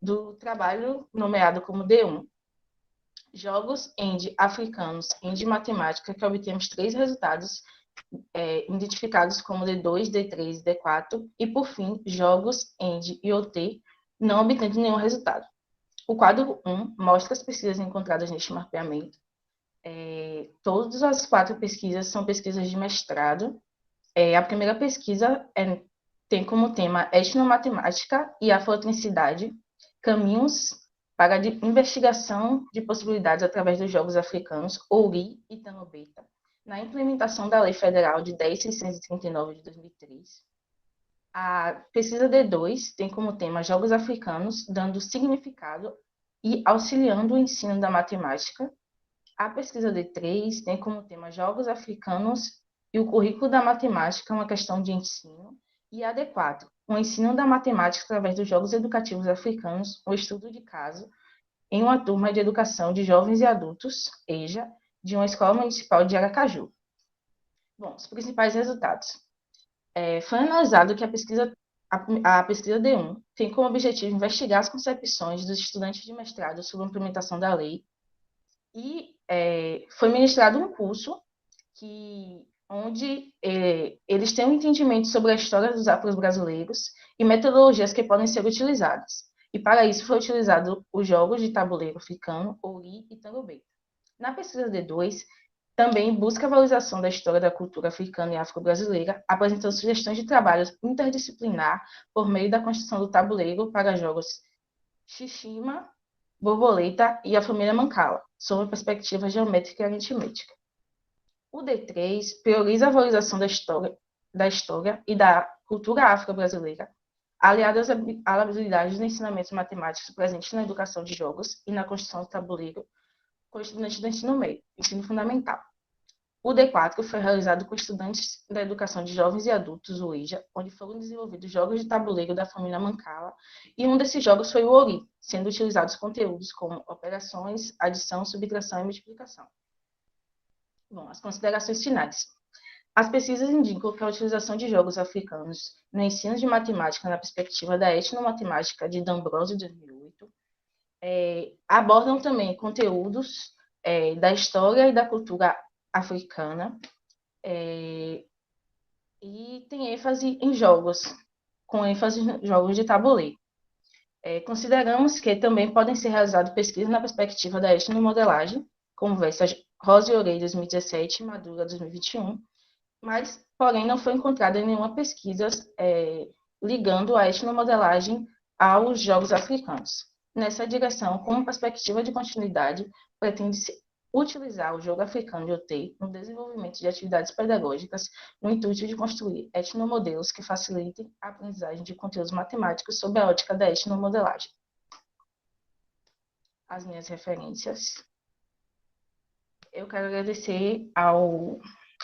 do trabalho nomeado como D1. Jogos ende africanos ende matemática, que obtemos 3 resultados identificados como D2, D3 e D4. E, por fim, jogos ende IoT, não obtendo nenhum resultado. O quadro 1 mostra as pesquisas encontradas neste mapeamento. Todas as 4 pesquisas são pesquisas de mestrado. A primeira pesquisa tem como tema etnomatemática e afroetnicidade, caminhos para a investigação de possibilidades através dos jogos africanos, Ouri e Tanobeta, na implementação da Lei Federal de 10.639 de 2003. A pesquisa D2 tem como tema Jogos Africanos, dando significado e auxiliando o ensino da matemática. A pesquisa D3 tem como tema Jogos Africanos e o currículo da matemática, uma questão de ensino. E a D4, o ensino da matemática através dos jogos educativos africanos, um estudo de caso, em uma turma de educação de jovens e adultos, EJA, de uma escola municipal de Aracaju. Bom, os principais resultados. Foi analisado que a pesquisa D1 tem como objetivo investigar as concepções dos estudantes de mestrado sobre a implementação da lei e foi ministrado um curso onde eles têm um entendimento sobre a história dos afro-brasileiros e metodologias que podem ser utilizadas. E para isso foi utilizado os jogos de tabuleiro africano, Ouri e Tanobeta. Na pesquisa D2, também busca a valorização da história da cultura africana e afro-brasileira, apresentando sugestões de trabalhos interdisciplinar por meio da construção do tabuleiro para jogos Xixima, Borboleta e a família Mancala, sob a perspectiva geométrica e aritmética. O D3 prioriza a valorização da história e da cultura afro-brasileira, aliadas às habilidades de ensinamento matemático presentes na educação de jogos e na construção do tabuleiro com estudantes do ensino médio, ensino fundamental. O D4 foi realizado com estudantes da educação de jovens e adultos, o EJA, onde foram desenvolvidos jogos de tabuleiro da família Mancala, e um desses jogos foi o Ouri, sendo utilizados conteúdos como operações, adição, subtração e multiplicação. Bom, as considerações finais. As pesquisas indicam que a utilização de jogos africanos no ensino de matemática na perspectiva da etnomatemática de D'Ambrosio, 2008, abordam também conteúdos da história e da cultura africana e tem ênfase em jogos, com ênfase em jogos de tabuleiro. Consideramos que também podem ser realizadas pesquisas na perspectiva da etnomodelagem, como versas Rosa e Orei, 2017 e Madura, 2021, mas, porém, não foi encontrada nenhuma pesquisa ligando a etnomodelagem aos jogos africanos. Nessa direção, como perspectiva de continuidade, pretende-se utilizar o jogo africano IoT no desenvolvimento de atividades pedagógicas no intuito de construir etnomodelos que facilitem a aprendizagem de conteúdos matemáticos sob a ótica da etnomodelagem. As minhas referências. Eu quero agradecer ao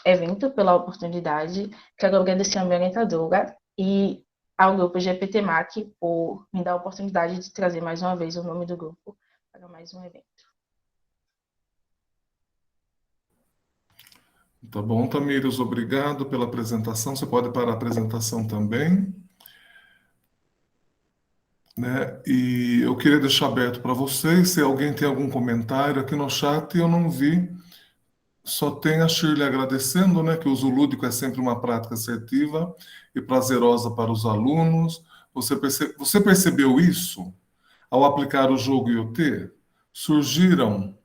evento pela oportunidade, quero agradecer a minha orientadora e ao grupo GPT-MAC por me dar a oportunidade de trazer mais uma vez o nome do grupo para mais um evento. Tá bom, Tamires, obrigado pela apresentação. Você pode parar a apresentação também. Né? E eu queria deixar aberto para vocês, se alguém tem algum comentário aqui no chat, eu não vi. Só tem a Shirley agradecendo, né, que o uso lúdico é sempre uma prática assertiva e prazerosa para os alunos. Você percebeu isso? Ao aplicar o jogo IoT, surgiram...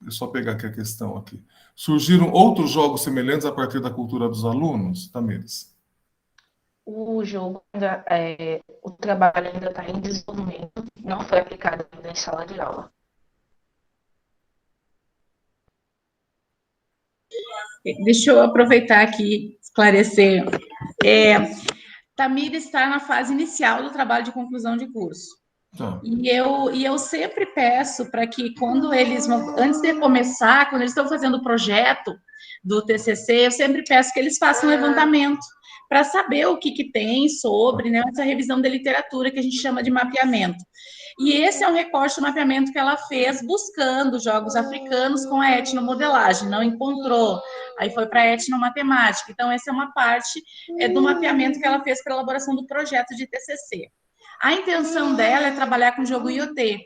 Deixa eu só pegar aqui a questão aqui. Surgiram outros jogos semelhantes a partir da cultura dos alunos, Tamires? O jogo, o trabalho ainda está em desenvolvimento, não foi aplicado ainda em sala de aula. Deixa eu aproveitar aqui, esclarecer. Tamira está na fase inicial do trabalho de conclusão de curso. E eu sempre peço para que quando eles vão, antes de começar, quando eles estão fazendo o projeto do TCC, eu sempre peço que eles façam um levantamento para saber o que tem sobre, né, essa revisão da literatura que a gente chama de mapeamento. E esse é um recorte do mapeamento que ela fez buscando jogos africanos com a etnomodelagem, não encontrou, aí foi para a etnomatemática. Então, essa é uma parte do mapeamento que ela fez para a elaboração do projeto de TCC. A intenção dela é trabalhar com jogo IoT,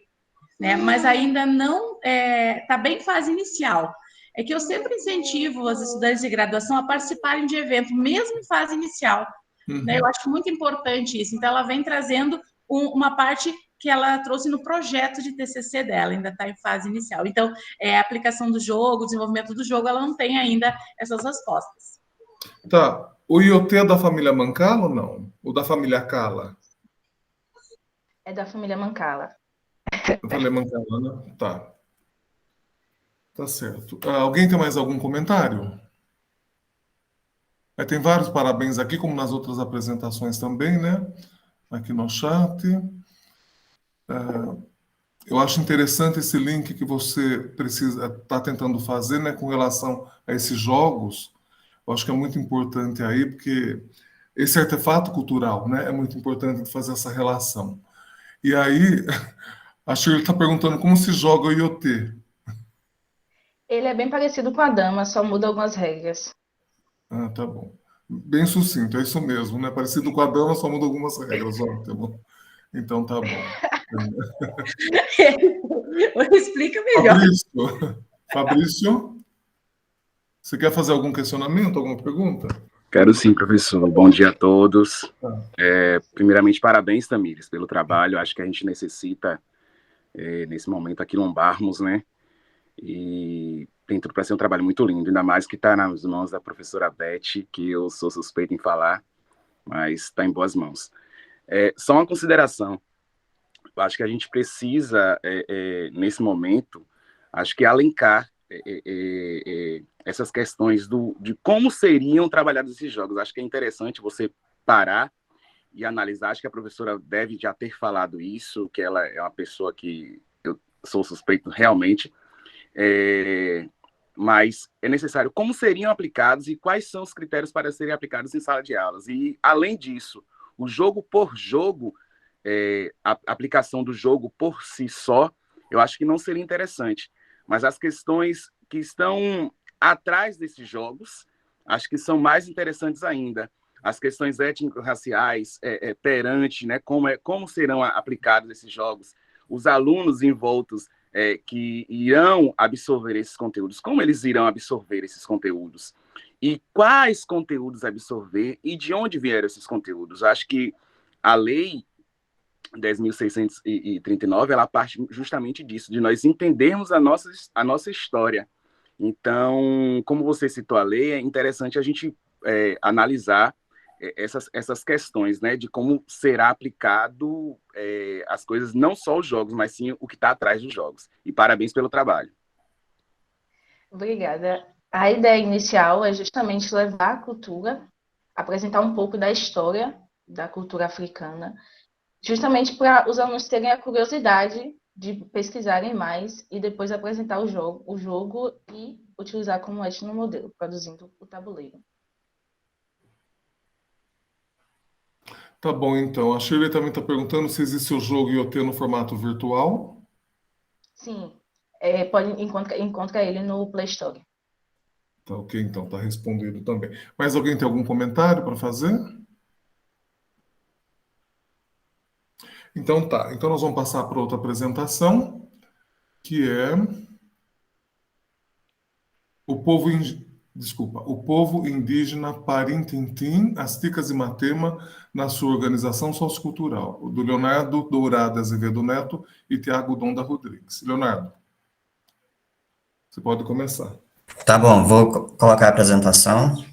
né? Mas ainda não está bem em fase inicial. É que eu sempre incentivo os estudantes de graduação a participarem de evento, mesmo em fase inicial. Né? Eu acho muito importante isso. Então, ela vem trazendo uma parte que ela trouxe no projeto de TCC dela, ainda está em fase inicial. Então, a aplicação do jogo, o desenvolvimento do jogo, ela não tem ainda essas respostas. Tá. O IoT é da família Mancala ou não? Ou da família Cala? É da família Mancala. Da família Mancala, né? Tá. Tá certo. Alguém tem mais algum comentário? Tem vários parabéns aqui, como nas outras apresentações também, né? Aqui no chat. Eu acho interessante esse link que você está tentando fazer, né, com relação a esses jogos. Eu acho que é muito importante aí, porque esse artefato cultural, né, é muito importante fazer essa relação. E aí, a Shirley está perguntando como se joga o IoT. Ele é bem parecido com a dama, só muda algumas regras. Tá bom. Bem sucinto, é isso mesmo, né? Parecido com a dama, só muda algumas regras. Ótimo. Então tá bom. Explica melhor. Fabrício, você quer fazer algum questionamento, alguma pergunta? Quero sim, professor. Bom dia a todos. Primeiramente, parabéns, Tamires, pelo trabalho. Acho que a gente necessita, nesse momento, aquilombarmos, né? E tem tudo para ser um trabalho muito lindo, ainda mais que está nas mãos da professora Beth, que eu sou suspeito em falar, mas está em boas mãos. Só uma consideração. Eu acho que a gente precisa, nesse momento, acho que alencar essas questões de como seriam trabalhados esses jogos. Acho que é interessante você parar e analisar. Acho que a professora deve já ter falado isso, que ela é uma pessoa que eu sou suspeito realmente, mas é necessário como seriam aplicados e quais são os critérios para serem aplicados em sala de aulas. E, além disso, o jogo por jogo, a aplicação do jogo por si só, eu acho que não seria interessante. Mas as questões que estão atrás desses jogos, acho que são mais interessantes ainda. As questões étnico-raciais perante, né, como serão aplicados esses jogos, os alunos envoltos que irão absorver esses conteúdos, como eles irão absorver esses conteúdos, e quais conteúdos absorver e de onde vieram esses conteúdos. Acho que a lei 10.639, ela parte justamente disso, de nós entendermos a nossa história. Então, como você citou a lei, é interessante a gente analisar essas questões, né, de como será aplicado as coisas, não só os jogos, mas sim o que está atrás dos jogos. E parabéns pelo trabalho. Obrigada. A ideia inicial é justamente levar a cultura, apresentar um pouco da história da cultura africana, justamente para os alunos terem a curiosidade de pesquisarem mais e depois apresentar o jogo e utilizar como etnomodelo, produzindo o tabuleiro. Tá bom, então. A Shirley também está perguntando se existe o jogo IoT no formato virtual. Sim, pode encontra ele no Play Store. Tá ok, então. Está respondido também. Mais alguém tem algum comentário para fazer? Então tá. Então nós vamos passar para outra apresentação, que é o povo indígena Parintintim, Asticas e Matema na sua organização sociocultural, do Leonardo Dourado Azevedo Neto e Tiago Donda Rodrigues. Leonardo, você pode começar. Tá bom, vou colocar a apresentação.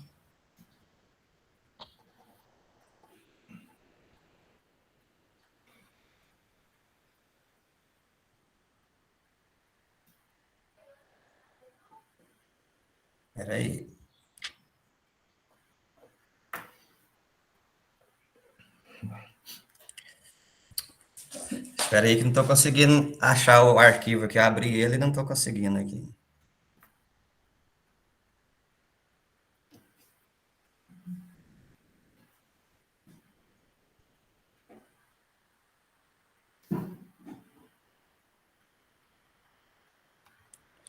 Espera aí. Espera aí que não estou conseguindo achar o arquivo aqui. Abri ele e não estou conseguindo aqui.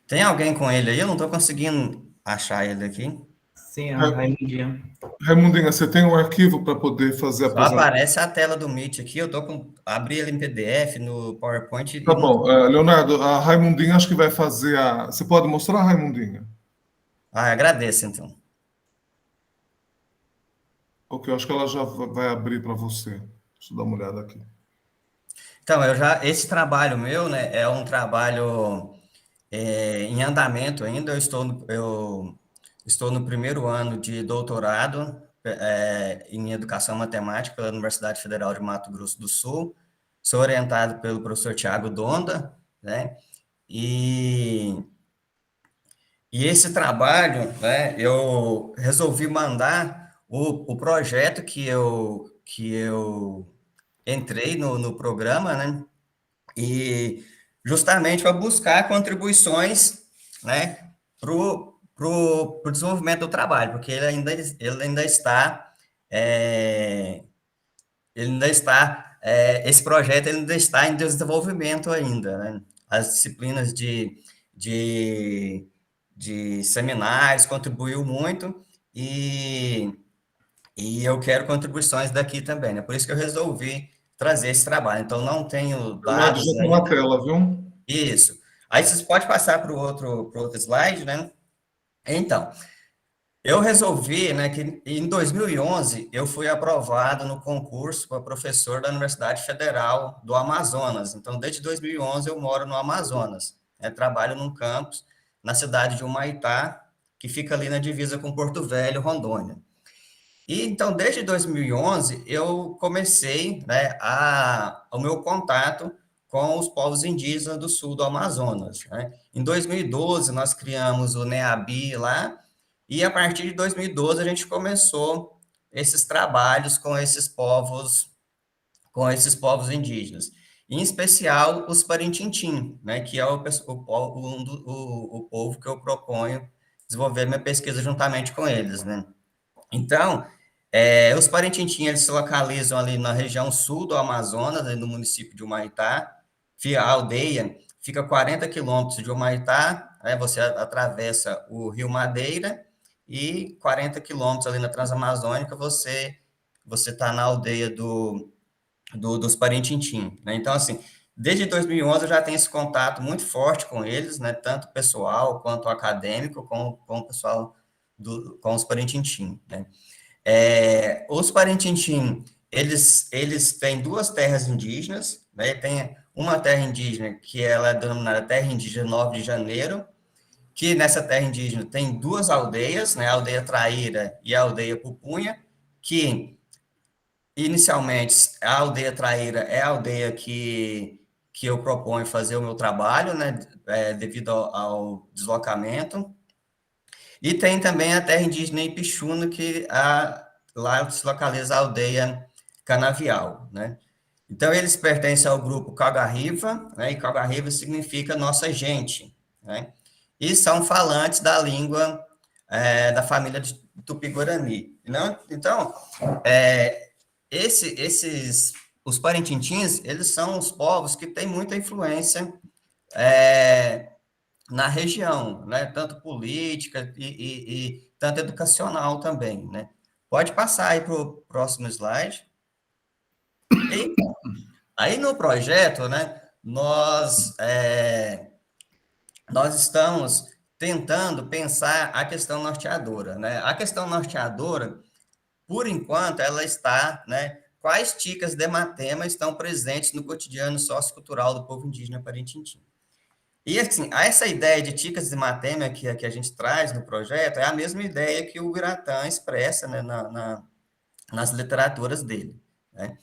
Tem alguém com ele aí? Eu não estou conseguindo achar ele aqui. Sim, a Raimundinha. Raimundinha, você tem um arquivo para poder fazer a Só apresentação? aparece a tela do Meet aqui. Eu abri ele em PDF no PowerPoint. Tá bom. Leonardo, a Raimundinha acho que vai fazer a... Você pode mostrar, Raimundinha? Agradeço, então. Ok, eu acho que ela já vai abrir para você. Deixa eu dar uma olhada aqui. Então, esse trabalho meu, né, é um trabalho em andamento ainda. Eu estou no primeiro ano de doutorado em Educação Matemática pela Universidade Federal de Mato Grosso do Sul. Sou orientado pelo professor Tiago Donda, né? E esse trabalho, né, eu resolvi mandar o projeto que eu entrei no programa, né? E justamente para buscar contribuições, né, para o desenvolvimento do trabalho, porque ele ainda está, esse projeto ele ainda está em desenvolvimento ainda, né? As disciplinas de seminários contribuiu muito e eu quero contribuições daqui também, né? Por isso que eu resolvi trazer esse trabalho. Então, não tenho Leonardo, dados já está ainda. na tela, viu? Isso. Aí vocês podem passar para o outro slide, né? Então, eu resolvi, né, que em 2011 eu fui aprovado no concurso para professor da Universidade Federal do Amazonas. Então, desde 2011 eu moro no Amazonas. Trabalho num campus na cidade de Humaitá, que fica ali na divisa com Porto Velho, Rondônia. E então, desde 2011, eu comecei, né, o meu contato com os povos indígenas do sul do Amazonas, né? Em 2012, nós criamos o NEABI lá, e a partir de 2012 a gente começou esses trabalhos com esses povos indígenas. Em especial, os Parintintim, né, que é o povo que eu proponho desenvolver minha pesquisa juntamente com eles, né? Então, os Parintintim, eles se localizam ali na região sul do Amazonas, no município de Humaitá. A aldeia fica a 40 quilômetros de Humaitá, você atravessa o Rio Madeira, e 40 quilômetros ali na Transamazônica, você está na aldeia dos Parintintim, né? Então, assim, desde 2011 eu já tenho esse contato muito forte com eles, né? Tanto pessoal quanto acadêmico, com o pessoal com os Parintintim, né? Os Parintintim, eles têm duas terras indígenas, né? Tem uma terra indígena que ela é denominada Terra Indígena 9 de Janeiro, que nessa terra indígena tem duas aldeias, né? A aldeia Traíra e a aldeia Pupunha, que inicialmente a aldeia Traíra é a aldeia que eu proponho fazer o meu trabalho, né? Devido ao deslocamento. E tem também a terra indígena Ipixuna, que lá se localiza a aldeia Canavial, né? Então, eles pertencem ao grupo Cagarriva, né? E Cagarriva significa nossa gente, né? E são falantes da língua da família de Tupi-Guarani. Então, os Parintintins, eles são os povos que têm muita influência na região, né? Tanto política e tanto educacional também, né? Pode passar aí para o próximo slide. E, aí no projeto, né, nós estamos tentando pensar a questão norteadora, né? A questão norteadora, por enquanto, ela está, né? Quais ticas de matema estão presentes no cotidiano sociocultural do povo indígena Parintintim? E, assim, essa ideia de ticas de matema que a gente traz no projeto é a mesma ideia que o Biratã expressa, né, nas literaturas dele, né?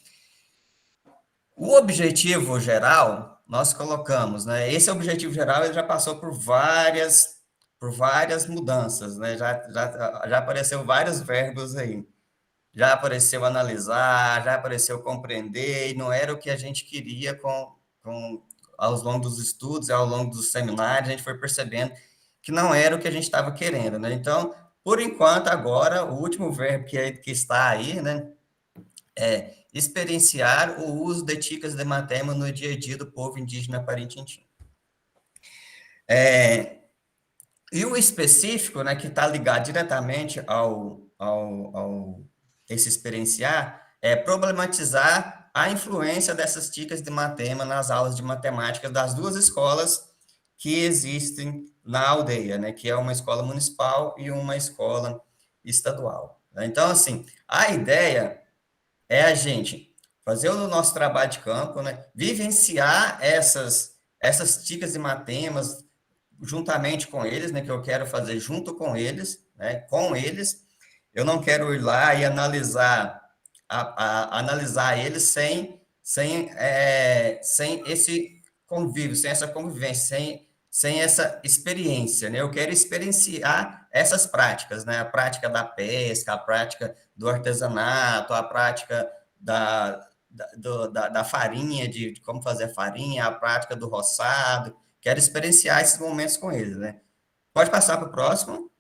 O objetivo geral, nós colocamos, né? Esse objetivo geral ele já passou por várias por várias mudanças, né? Já apareceu vários verbos aí. Já apareceu analisar, já apareceu compreender, e não era o que a gente queria ao longo dos estudos, ao longo dos seminários, a gente foi percebendo que não era o que a gente estava querendo, né? Então, por enquanto, agora, o último verbo que está aí, né, é experienciar o uso de ticas de matema no dia a dia do povo indígena Parintintim. E o específico, né, que está ligado diretamente ao esse experienciar, é problematizar a influência dessas ticas de matema nas aulas de matemática das duas escolas que existem na aldeia, né, que é uma escola municipal e uma escola estadual. Então, assim, a ideia é a gente fazer o nosso trabalho de campo, né, vivenciar essas ticas de matemas juntamente com eles, né, que eu quero fazer junto com eles, né, com eles. Eu não quero ir lá e analisar eles sem esse convívio, sem essa convivência, sem essa experiência, né? Eu quero experienciar essas práticas, né? A prática da pesca, a prática do artesanato, a prática da farinha, de como fazer a farinha, a prática do roçado. Quero experienciar esses momentos com eles, né? Pode passar para o próximo.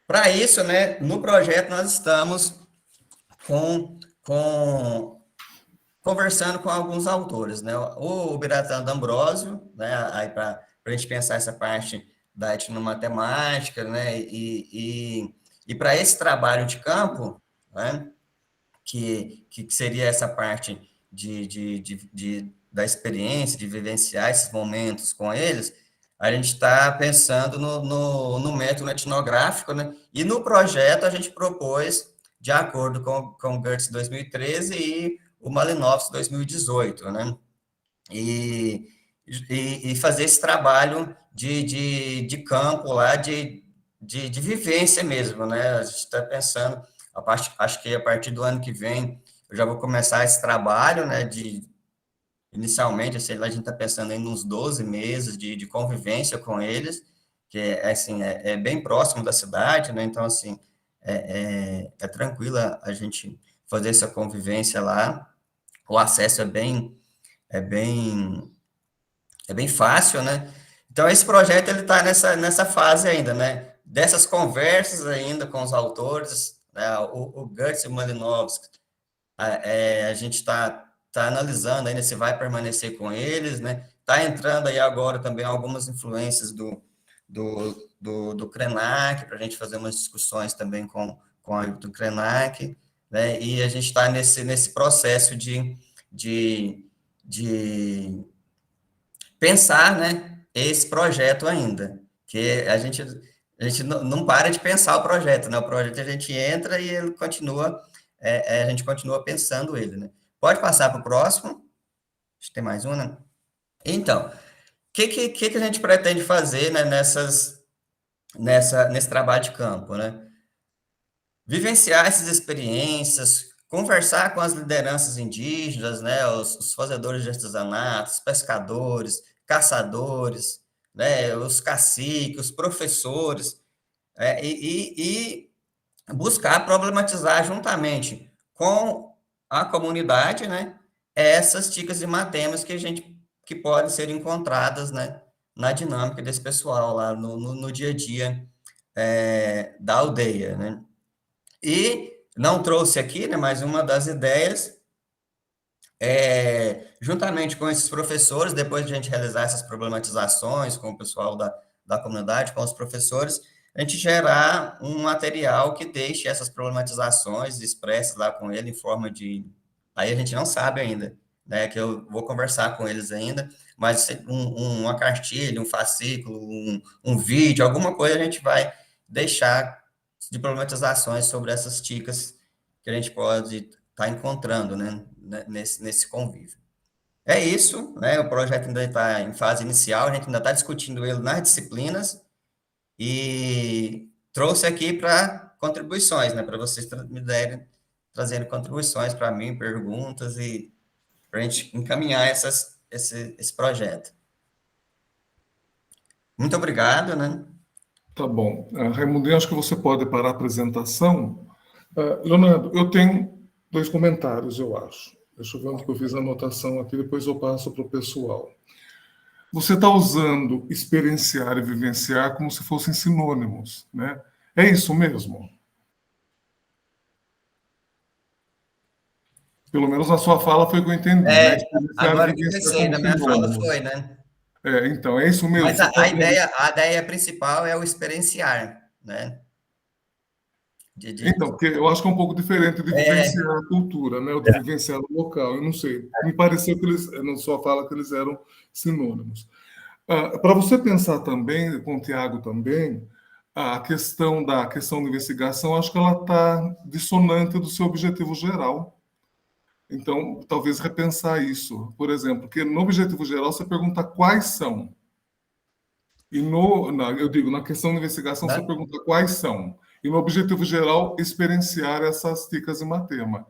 Para isso, né, no projeto nós estamos conversando com alguns autores, né? O Biratan D'Ambrosio, né, aí para a gente pensar essa parte da etnomatemática, né, e para esse trabalho de campo, né, que seria essa parte da experiência, de vivenciar esses momentos com eles, a gente está pensando no método etnográfico, né? E no projeto a gente propôs, de acordo com o Gertz 2013 e o Malinowski 2018, né? E fazer esse trabalho de campo lá, de vivência mesmo, né? A gente está pensando, acho que a partir do ano que vem eu já vou começar esse trabalho, né? Inicialmente, assim, a gente está pensando em uns 12 meses de convivência com eles, que assim, é bem próximo da cidade, né? Então, assim, é tranquila a gente fazer essa convivência lá. O acesso é bem fácil, né? Então, esse projeto ele está nessa fase ainda, né? Dessas conversas ainda com os autores, né? O Gertz e o Malinowski, a gente está analisando ainda se vai permanecer com eles, né? Está entrando aí agora também algumas influências do Krenak, para a gente fazer umas discussões também com do Krenak, né? E a gente está nesse processo de pensar, né, esse projeto ainda, que a gente não para de pensar o projeto, né? O projeto a gente entra e ele continua, a gente continua pensando ele, né? Pode passar para o próximo. Acho que tem mais um, né? Então, o que a gente pretende fazer, né, nesse trabalho de campo, né? Vivenciar essas experiências, conversar com as lideranças indígenas, né, os fazedores de artesanato, os pescadores, caçadores, né, os caciques, os professores, e buscar problematizar juntamente com a comunidade, né, essas ticas e matemas que podem ser encontradas, né, na dinâmica desse pessoal lá no dia a dia da aldeia, né. E não trouxe aqui, né, mas uma das ideias juntamente com esses professores, depois de a gente realizar essas problematizações com o pessoal da comunidade, com os professores, a gente gerar um material que deixe essas problematizações expressas lá com ele em forma de... Aí a gente não sabe ainda, né, que eu vou conversar com eles ainda, mas uma cartilha, um fascículo, um vídeo, alguma coisa a gente vai deixar de problematizações sobre essas ticas que a gente pode estar encontrando, né, nesse convívio. É isso, né, o projeto ainda está em fase inicial, a gente ainda está discutindo ele nas disciplinas, e trouxe aqui para contribuições, né, para vocês me derem, trazendo contribuições para mim, perguntas, e para a gente encaminhar esse projeto. Muito obrigado, né? Tá bom. Raimundo, acho que você pode parar a apresentação. Leonardo, eu tenho 2 comentários, eu acho. Deixa eu ver onde que eu fiz a anotação aqui, depois eu passo para o pessoal. Você está usando experienciar e vivenciar como se fossem sinônimos, né? É isso mesmo? Pelo menos na sua fala foi o que eu entendi, né? Experienciar Agora e que eu vivenciar pensei, como na minha fala sinônimos. foi, né? Então, é isso mesmo. Mas Você tá a ideia principal é o experienciar, né? Então, porque eu acho que é um pouco diferente de vivenciar a cultura, né? Ou de vivenciar o local. Eu não sei. Me pareceu que eles, na sua fala, que eles eram sinônimos. Para você pensar também, com o Tiago também, a questão da questão da investigação, acho que ela está dissonante do seu objetivo geral. Então, talvez repensar isso. Por exemplo, porque no objetivo geral você pergunta quais são. E eu digo, na questão da investigação, você pergunta quais são. E no objetivo geral, experienciar essas ticas e matema.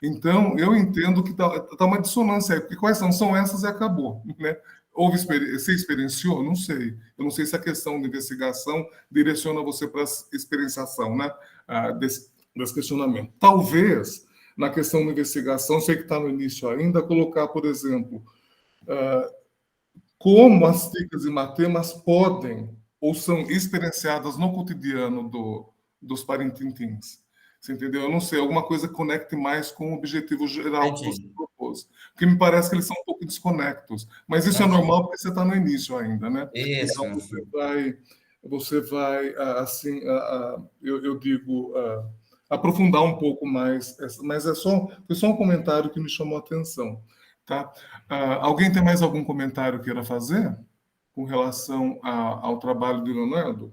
Então, eu entendo que tá uma dissonância aí, porque quais são? São essas e acabou, né? Você experienciou? Não sei. Eu não sei se a questão de investigação direciona você para a experienciação, né? Desse questionamento. Talvez, na questão da investigação, sei que está no início ainda, colocar, por exemplo, como as ticas e matemas podem ou são experienciadas no cotidiano dos parintintins. Você entendeu? Eu não sei, alguma coisa que conecte mais com o objetivo geral que você propôs. Porque me parece que eles são um pouco desconectos. Mas isso é normal porque você está no início ainda, né? Isso. Então você vai assim, eu digo, aprofundar um pouco mais. Mas foi só um comentário que me chamou a atenção. Tá? Alguém tem mais algum comentário que queira fazer com relação ao trabalho de Leonardo?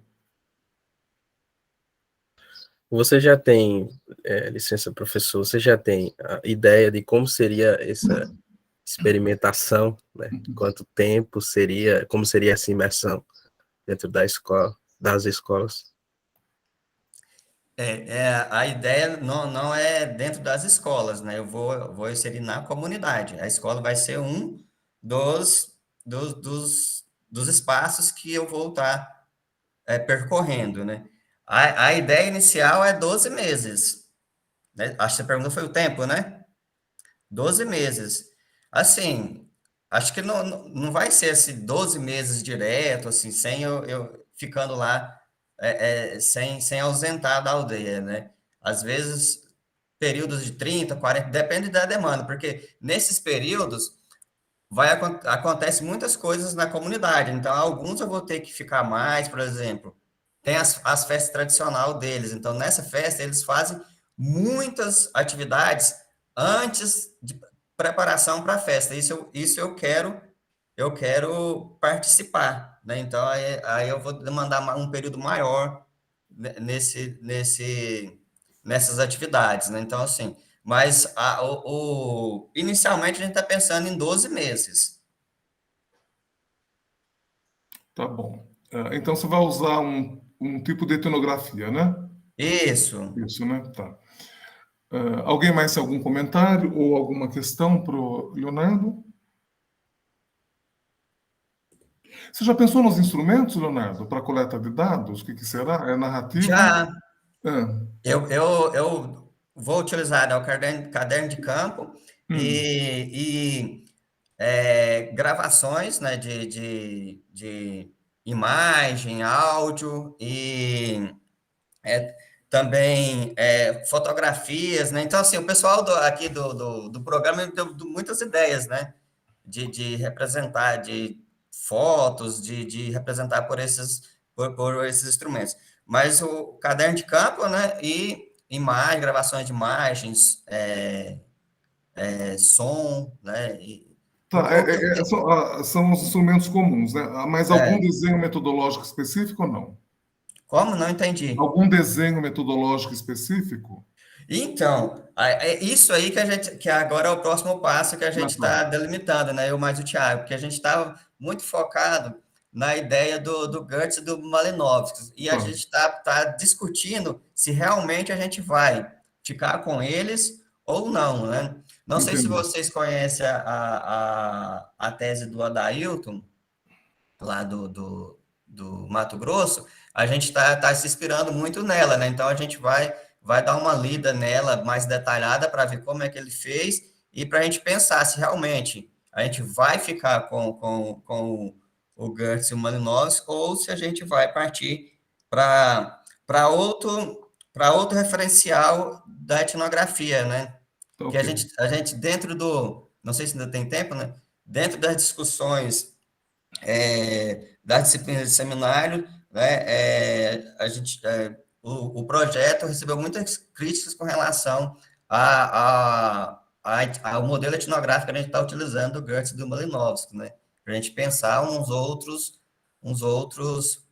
Você já tem, licença, professor, você já tem a ideia de como seria essa experimentação, né? Quanto tempo seria, como seria essa imersão dentro da escola, das escolas? A ideia não é dentro das escolas, né? Eu vou inserir na comunidade. A escola vai ser um dos espaços que eu vou estar percorrendo, né? A ideia inicial é 12 meses. Né? Acho que você perguntou foi o tempo, né? 12 meses. Assim, acho que não vai ser assim, 12 meses direto, assim, sem eu ficando lá, sem ausentar da aldeia, né? Às vezes, períodos de 30, 40, depende da demanda, porque nesses períodos acontece muitas coisas na comunidade, então alguns eu vou ter que ficar mais, por exemplo, tem as festas tradicionais deles, então nessa festa eles fazem muitas atividades antes de preparação para a festa, isso eu quero participar, né? Então aí eu vou demandar um período maior nessas atividades, né? Então assim, mas inicialmente a gente está pensando em 12 meses. Tá bom. Então você vai usar um tipo de etnografia, né? Isso. Isso, né? Tá. Alguém mais tem algum comentário ou alguma questão para o Leonardo? Você já pensou nos instrumentos, Leonardo, para coleta de dados? O que será? É narrativa? Já. Eu vou utilizar o caderno de campo e gravações, né, de imagem, áudio e também fotografias, né? Então, assim, o pessoal aqui do programa me deu muitas ideias, né? De representar, de fotos, de representar por esses instrumentos. Mas o caderno de campo, né? E gravações de imagens, som, né? São os instrumentos comuns, né? Mas algum desenho metodológico específico ou não? Como? Não entendi. Algum desenho metodológico específico? Então, isso aí que agora é o próximo passo que a gente está delimitando, né? Eu mais o Thiago, porque a gente estava muito focado na ideia do Gertz e do Malinowski, e a gente está discutindo se realmente a gente vai ficar com eles ou não, né? Não sei se vocês conhecem a tese do Adailton, lá do do Mato Grosso, a gente está se inspirando muito nela, né? Então, a gente vai dar uma lida nela mais detalhada para ver como é que ele fez e para a gente pensar se realmente a gente vai ficar com o Gertz e o Malinowski ou se a gente vai partir para outro referencial da etnografia, né? Que a gente dentro não sei se ainda tem tempo, né? Dentro das discussões das disciplinas de seminário, né? O projeto recebeu muitas críticas com relação ao modelo etnográfico que a gente está utilizando do Gertz e do Malinowski, né? Para a gente pensar uns outros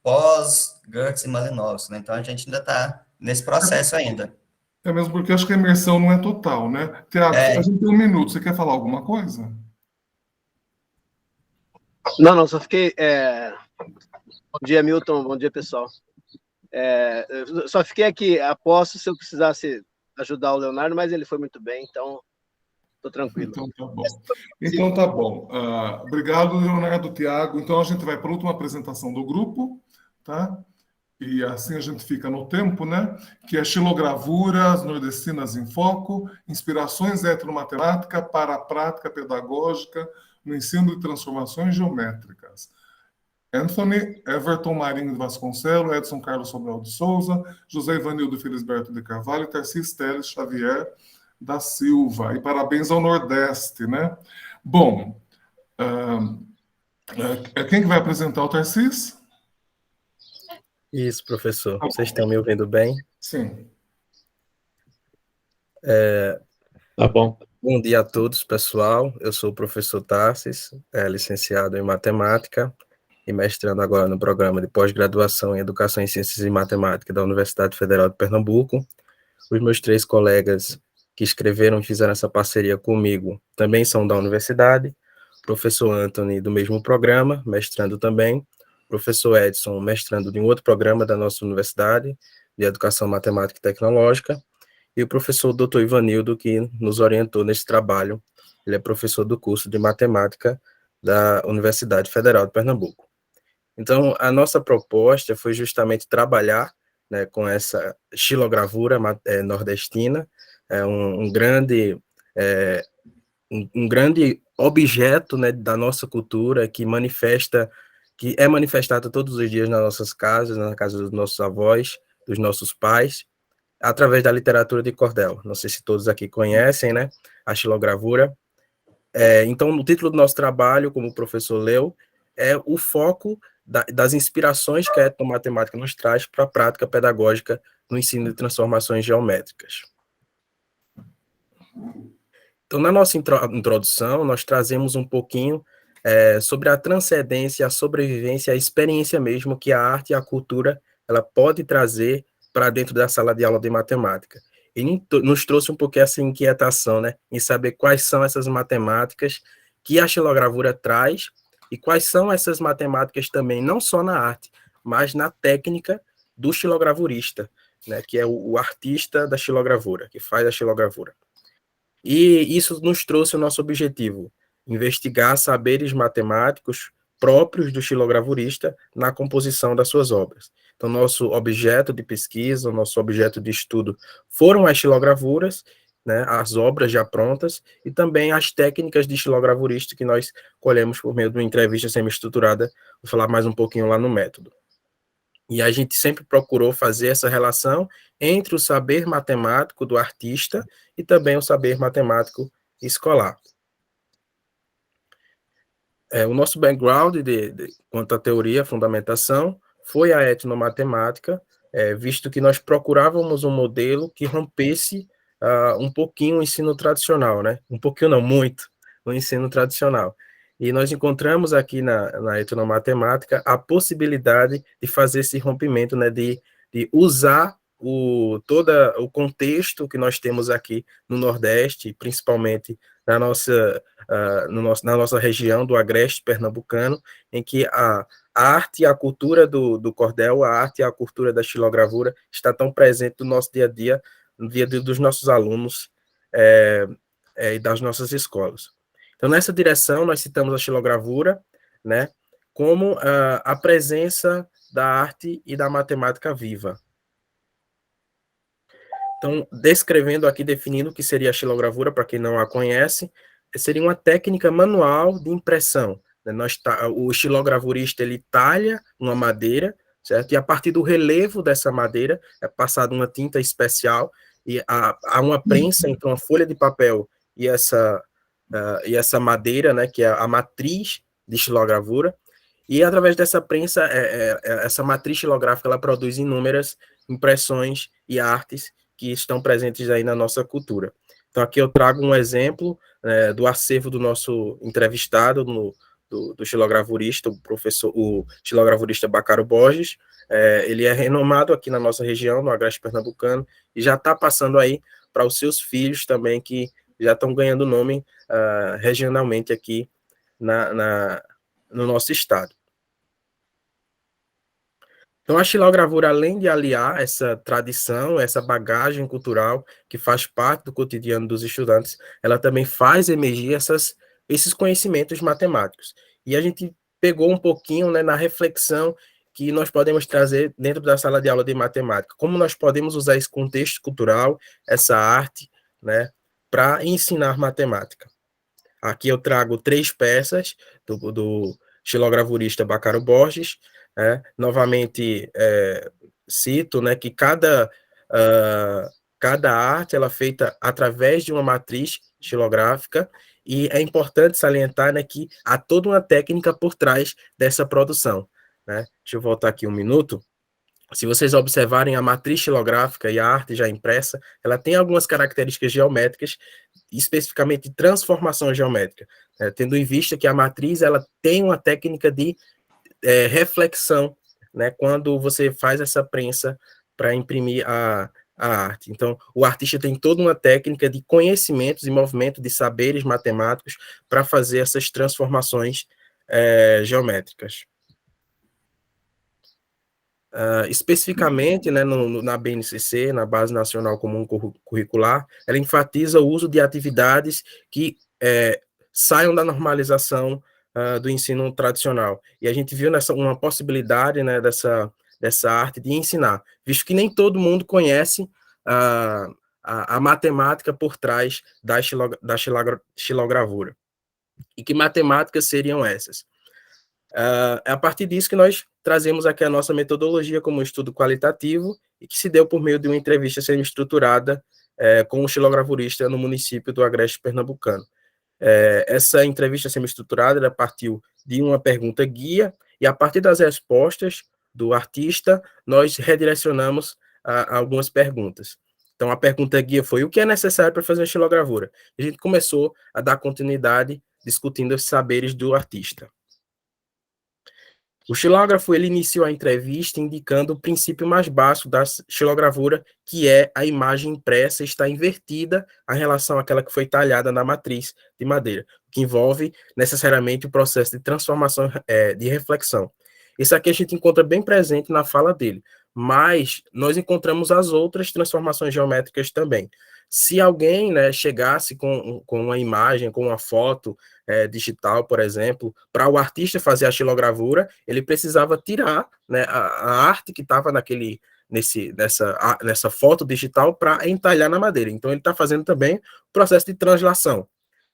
pós-Gertz e Malinowski, né? Então, a gente ainda está nesse processo ainda. É mesmo porque acho que a imersão não é total, né? Tiago, a gente tem 1 minuto, você quer falar alguma coisa? Não, só fiquei... Bom dia, Milton, bom dia, pessoal. Eu só fiquei aqui, aposto se eu precisasse ajudar o Leonardo, mas ele foi muito bem, então estou tranquilo. Então tá bom. Obrigado, Leonardo, Tiago. Então a gente vai para a última apresentação do grupo, tá? E assim a gente fica no tempo, né? Que é Xilogravuras Nordestinas em Foco, Inspirações Etnomatemática para a Prática Pedagógica no Ensino de Transformações Geométricas. Anthony Everton Marinho de Vasconcelos, Edson Carlos Sobral de Souza, José Ivanildo Felisberto de Carvalho e Tarcís Teles Xavier da Silva. E parabéns ao Nordeste, né? Bom, quem que vai apresentar o Tarcís? Isso, professor. Vocês estão me ouvindo bem? Sim. Tá bom. Bom dia a todos, pessoal. Eu sou o professor Tarcís, licenciado em Matemática e mestrando agora no programa de pós-graduação em Educação em Ciências e Matemática da Universidade Federal de Pernambuco. Os meus 3 colegas que escreveram e fizeram essa parceria comigo também são da universidade. Professor Anthony, do mesmo programa, mestrando também. Professor Edson, mestrando de um outro programa da nossa universidade, de Educação Matemática e Tecnológica, e o professor Dr. Ivanildo, que nos orientou nesse trabalho. Ele é professor do curso de Matemática da Universidade Federal de Pernambuco. Então, a nossa proposta foi justamente trabalhar, né, com essa xilogravura nordestina, um grande objeto, né, da nossa cultura que é manifestado todos os dias nas nossas casas, na casa dos nossos avós, dos nossos pais, através da literatura de cordel. Não sei se todos aqui conhecem, né, a xilogravura. Então, o título do nosso trabalho, como o professor leu, é o foco das inspirações que a etnomatemática nos traz para a prática pedagógica no ensino de transformações geométricas. Então, na nossa introdução, nós trazemos um pouquinho sobre a transcendência, a sobrevivência, a experiência mesmo que a arte e a cultura ela pode trazer para dentro da sala de aula de matemática. E nos trouxe um pouquinho essa inquietação, né, em saber quais são essas matemáticas que a xilogravura traz e quais são essas matemáticas também, não só na arte, mas na técnica do xilogravurista, né, que é o artista da xilogravura, que faz a xilogravura. E isso nos trouxe o nosso objetivo, investigar saberes matemáticos próprios do xilogravurista na composição das suas obras. Então, nosso objeto de pesquisa, nosso objeto de estudo foram as xilogravuras, né, as obras já prontas, e também as técnicas de xilogravurista que nós colhemos por meio de uma entrevista semi-estruturada, vou falar mais um pouquinho lá no método. E a gente sempre procurou fazer essa relação entre o saber matemático do artista e também o saber matemático escolar. O nosso background quanto à teoria, fundamentação, foi a etnomatemática, visto que nós procurávamos um modelo que rompesse um pouquinho o ensino tradicional, né? Um pouquinho não, muito, o ensino tradicional. E nós encontramos aqui na etnomatemática a possibilidade de fazer esse rompimento, né? De usar todo o contexto que nós temos aqui no Nordeste, principalmente na nossa região do Agreste pernambucano, em que a arte e a cultura do cordel, a arte e a cultura da xilogravura está tão presente no nosso dia a dia, no dia a dia dos nossos alunos e das nossas escolas. Então, nessa direção, nós citamos a xilogravura, né, como a presença da arte e da matemática viva. Então, descrevendo aqui, definindo o que seria a xilogravura, para quem não a conhece, seria uma técnica manual de impressão. O xilogravurista, ele talha uma madeira, certo? E a partir do relevo dessa madeira, é passada uma tinta especial, e há uma prensa entre uma folha de papel e essa madeira, né, que é a matriz de xilogravura, e através dessa prensa, essa matriz xilográfica, ela produz inúmeras impressões e artes que estão presentes aí na nossa cultura. Então, aqui eu trago um exemplo do acervo do nosso entrevistado, do xilogravurista, o xilogravurista Bacaro Borges. Ele é renomado aqui na nossa região, no Agreste Pernambucano, e já está passando aí para os seus filhos também, que já estão ganhando nome regionalmente aqui no nosso estado. Então, a xilogravura, além de aliar essa tradição, essa bagagem cultural que faz parte do cotidiano dos estudantes, ela também faz emergir esses conhecimentos matemáticos. E a gente pegou um pouquinho, né, na reflexão que nós podemos trazer dentro da sala de aula de matemática, como nós podemos usar esse contexto cultural, essa arte, né, para ensinar matemática. Aqui eu trago 3 peças do xilogravurista Bacaro Borges. Novamente, cito, né, que cada arte ela é feita através de uma matriz xilográfica, e é importante salientar, né, que há toda uma técnica por trás dessa produção. Né? Deixa eu voltar aqui um minuto. Se vocês observarem a matriz xilográfica e a arte já impressa, ela tem algumas características geométricas, especificamente transformação geométrica, tendo em vista que a matriz ela tem uma técnica de reflexão, né, quando você faz essa prensa para imprimir a arte. Então, o artista tem toda uma técnica de conhecimentos e movimento de saberes matemáticos para fazer essas transformações geométricas. Especificamente, né, na BNCC, na Base Nacional Comum Curricular, ela enfatiza o uso de atividades que saiam da normalização do ensino tradicional. E a gente viu uma possibilidade, né, dessa arte de ensinar, visto que nem todo mundo conhece a matemática por trás da xilogravura. E que matemáticas seriam essas? É a partir disso que nós trazemos aqui a nossa metodologia como um estudo qualitativo e que se deu por meio de uma entrevista semi-estruturada com um xilogravurista no município do Agreste Pernambucano. Essa entrevista semi-estruturada partiu de uma pergunta guia e, a partir das respostas do artista, nós redirecionamos a algumas perguntas. Então, a pergunta guia foi: o que é necessário para fazer uma xilogravura? E a gente começou a dar continuidade discutindo os saberes do artista. O xilógrafo, ele iniciou a entrevista indicando o princípio mais básico da xilogravura, que é a imagem impressa está invertida em relação àquela que foi talhada na matriz de madeira, que envolve necessariamente o processo de transformação de reflexão. Isso aqui a gente encontra bem presente na fala dele, mas nós encontramos as outras transformações geométricas também. Se alguém, né, chegasse com uma imagem, com uma foto digital, por exemplo, para o artista fazer a xilogravura, ele precisava tirar, né, a arte que estava nessa foto digital para entalhar na madeira. Então, ele está fazendo também o processo de translação.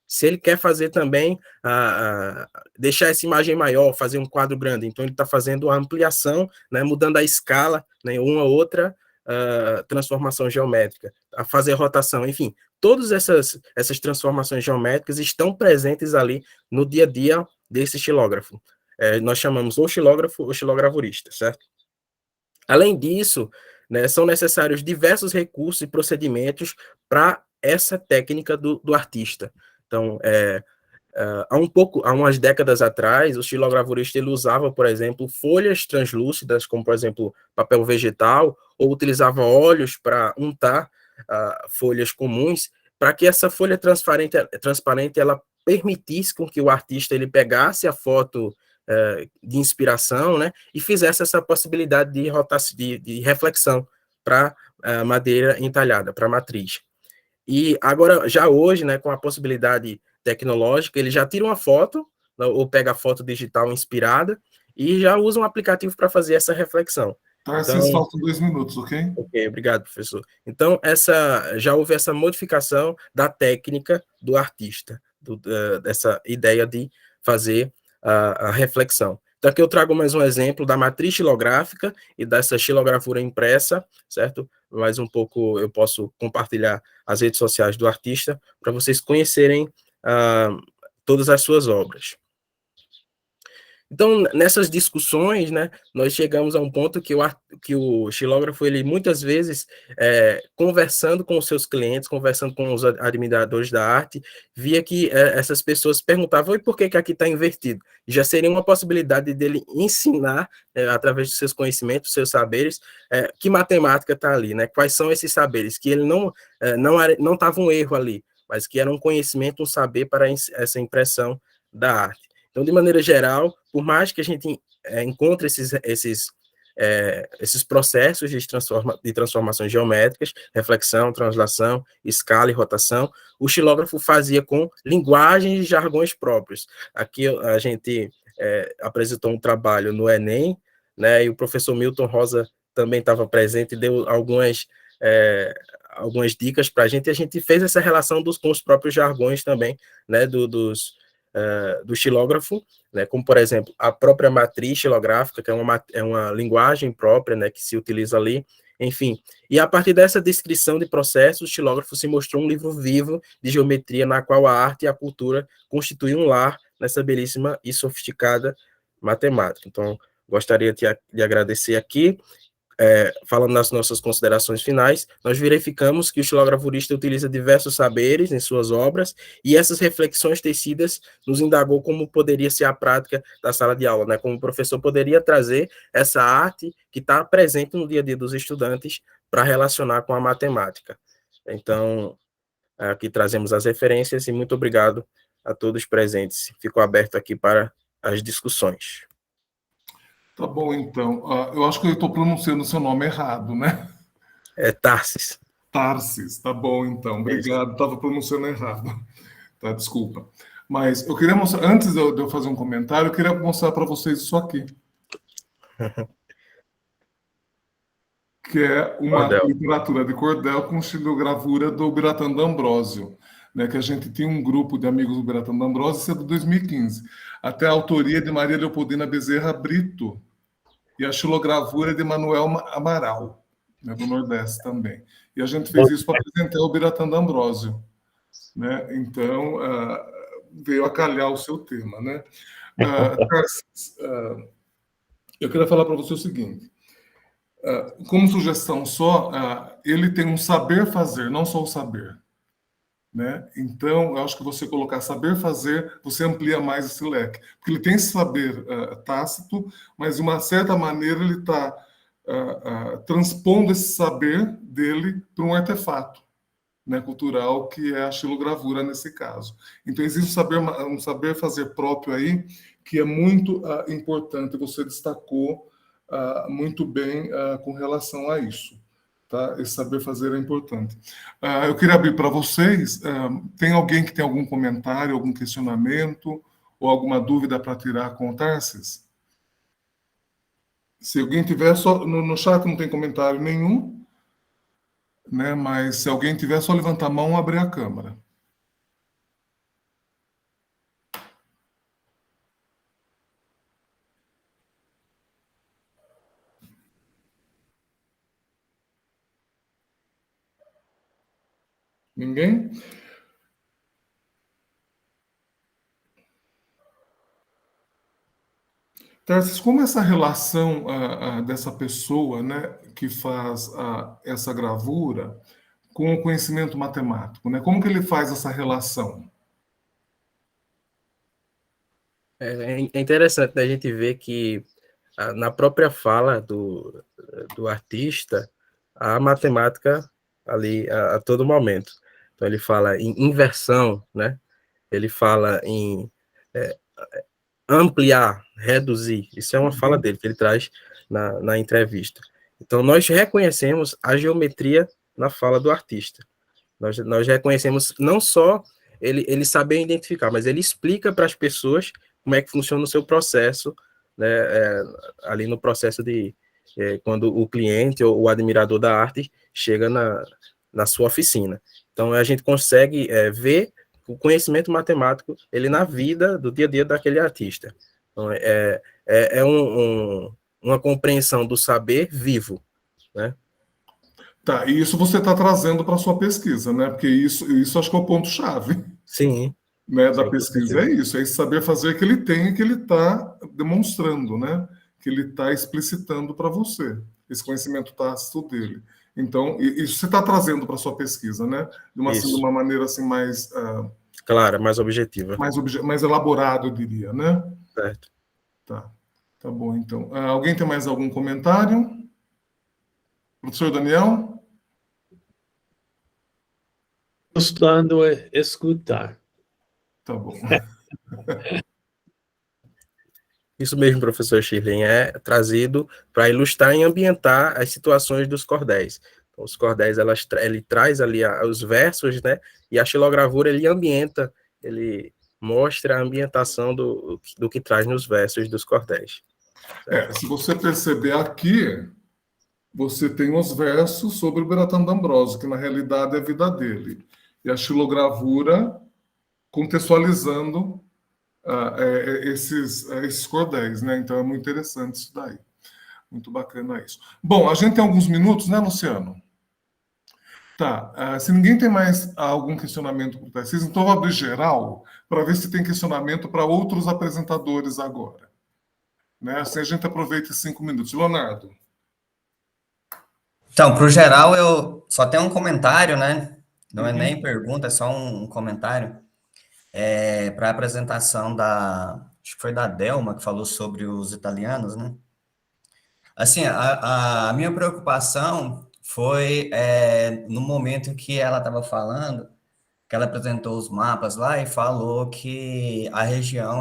Se ele quer fazer também, deixar essa imagem maior, fazer um quadro grande, então ele está fazendo a ampliação, né, mudando a escala, né, uma outra transformação geométrica, a fazer rotação, enfim, todas essas transformações geométricas estão presentes ali no dia a dia desse xilógrafo. Nós chamamos ou xilógrafo ou xilogravurista, certo? Além disso, né, são necessários diversos recursos e procedimentos para essa técnica do artista. Então, há umas décadas atrás, o xilogravurista ele usava, por exemplo, folhas translúcidas, como, por exemplo, papel vegetal, ou utilizava óleos para untar folhas comuns, para que essa folha transparente ela permitisse com que o artista ele pegasse a foto de inspiração, né, e fizesse essa possibilidade de rotação, de reflexão para a madeira entalhada, para a matriz. E agora, já hoje, né, com a possibilidade tecnológica, ele já tira uma foto, ou pega a foto digital inspirada, e já usa um aplicativo para fazer essa reflexão. Tarcísio, faltam 2 minutos, ok? Ok, obrigado, professor. Então, já houve essa modificação da técnica do artista, dessa ideia de fazer a reflexão. Então, aqui eu trago mais um exemplo da matriz xilográfica e dessa xilogravura impressa, certo? Mais um pouco eu posso compartilhar as redes sociais do artista para vocês conhecerem todas as suas obras. Então, nessas discussões, né, nós chegamos a um ponto que o xilógrafo, ele muitas vezes, conversando com os seus clientes, conversando com os admiradores da arte, via que essas pessoas perguntavam, e por que aqui está invertido? Já seria uma possibilidade dele ensinar, através dos seus conhecimentos, seus saberes, que matemática está ali, né? Quais são esses saberes, que ele não estava um erro ali, mas que era um conhecimento, um saber para essa impressão da arte. Então, de maneira geral, por mais que a gente encontre esses processos de transformações geométricas, reflexão, translação, escala e rotação, o xilógrafo fazia com linguagens e jargões próprios. Aqui a gente apresentou um trabalho no Enem, né, e o professor Milton Rosa também estava presente e deu algumas dicas para a gente fez essa relação com os próprios jargões também, né, do xilógrafo, né, como, por exemplo, a própria matriz xilográfica, que é uma linguagem própria, né, que se utiliza ali, enfim. E a partir dessa descrição de processos, o xilógrafo se mostrou um livro vivo de geometria na qual a arte e a cultura constituem um lar nessa belíssima e sofisticada matemática. Então, gostaria de agradecer aqui. Falando nas nossas considerações finais, nós verificamos que o xilogravurista utiliza diversos saberes em suas obras, e essas reflexões tecidas nos indagou como poderia ser a prática da sala de aula, né? Como o professor poderia trazer essa arte que está presente no dia a dia dos estudantes para relacionar com a matemática. Então, aqui trazemos as referências, e muito obrigado a todos presentes. Fico aberto aqui para as discussões. Tá bom, então. Eu acho que eu estou pronunciando o seu nome errado, né? É Tarsis. Tarsis, tá bom, então. Obrigado, estava pronunciando errado. Tá, desculpa. Mas eu queria mostrar, antes de eu fazer um comentário, eu queria mostrar para vocês isso aqui. Que é uma literatura de cordel com xilogravura do Biratan D'Ambrosio, né, que a gente tinha um grupo de amigos do Biratan D'Ambrosio, isso é de 2015. Até a autoria de Maria Leopoldina Bezerra Brito e a xilogravura de Manuel Amaral, né, do Nordeste também. E a gente fez isso para apresentar o Biratan D'Ambrosio, né? Então, veio a calhar o seu tema, né? Eu queria falar para você o seguinte. Como sugestão só, ele tem um saber fazer, não só o saber, né? Então, eu acho que você colocar saber fazer, você amplia mais esse leque. Porque ele tem esse saber tácito, mas de uma certa maneira ele está transpondo esse saber dele para um artefato, né, cultural, que é a xilogravura nesse caso. Então, existe um saber fazer próprio aí, que é muito importante, você destacou muito bem com relação a isso. Tá? Esse saber fazer é importante. Eu queria abrir para vocês. Tem alguém que tem algum comentário, algum questionamento ou alguma dúvida para tirar com o Tarsis? Se alguém tiver, só no chat não tem comentário nenhum, né? Mas se alguém tiver, só levantar a mão ou abrir a câmera. Ninguém? Tarsis, como essa relação dessa pessoa, né, que faz essa gravura com o conhecimento matemático, né? Como que ele faz essa relação? É interessante, né, a gente ver que na própria fala do artista, a matemática ali a todo momento. Então, ele fala em inversão, né? Ele fala em ampliar, reduzir. Isso é uma fala dele, que ele traz na entrevista. Então, nós reconhecemos a geometria na fala do artista. Nós reconhecemos não só ele saber identificar, mas ele explica para as pessoas como é que funciona o seu processo né, ali no processo de quando o cliente ou o admirador da arte chega na sua oficina. Então, a gente consegue ver o conhecimento matemático ele na vida do dia a dia daquele artista. Então, uma compreensão do saber vivo, né? Tá, e isso você está trazendo para a sua pesquisa, né? Porque isso acho que é o ponto-chave. Sim. Né, da Sim, pesquisa é isso, esse saber fazer que ele tem e que ele está demonstrando, né? Que ele está explicitando para você, esse conhecimento tácito dele. Então, isso você está trazendo para a sua pesquisa, né? De uma maneira assim mais... clara, mais objetiva. Mais elaborada, eu diria, né? Certo. Tá bom, então. Alguém tem mais algum comentário? Professor Daniel? Gostando de escutar. Tá bom. Isso mesmo, professor Shirley, é trazido para ilustrar e ambientar as situações dos cordéis. Então, os cordéis, ele traz ali os versos, né? E a xilogravura, ele ambienta, ele mostra a ambientação do que traz nos versos dos cordéis. Se você perceber aqui, você tem os versos sobre o Bertrand d'Ambrosio, que na realidade é a vida dele. E a xilogravura contextualizando esses cordéis, né? Então é muito interessante isso daí. Muito bacana isso. Bom, a gente tem alguns minutos, né, Luciano? Tá. Se ninguém tem mais algum questionamento para o Tarcísio, então eu vou abrir geral para ver se tem questionamento para outros apresentadores agora. Né? Assim a gente aproveita 5 minutos. Leonardo. Então, para o geral, eu só tenho um comentário, né? Não é nem pergunta, é só um comentário. Para a apresentação acho que foi da Delma, que falou sobre os italianos, né? Assim, a minha preocupação foi no momento em que ela estava falando, que ela apresentou os mapas lá e falou que a região,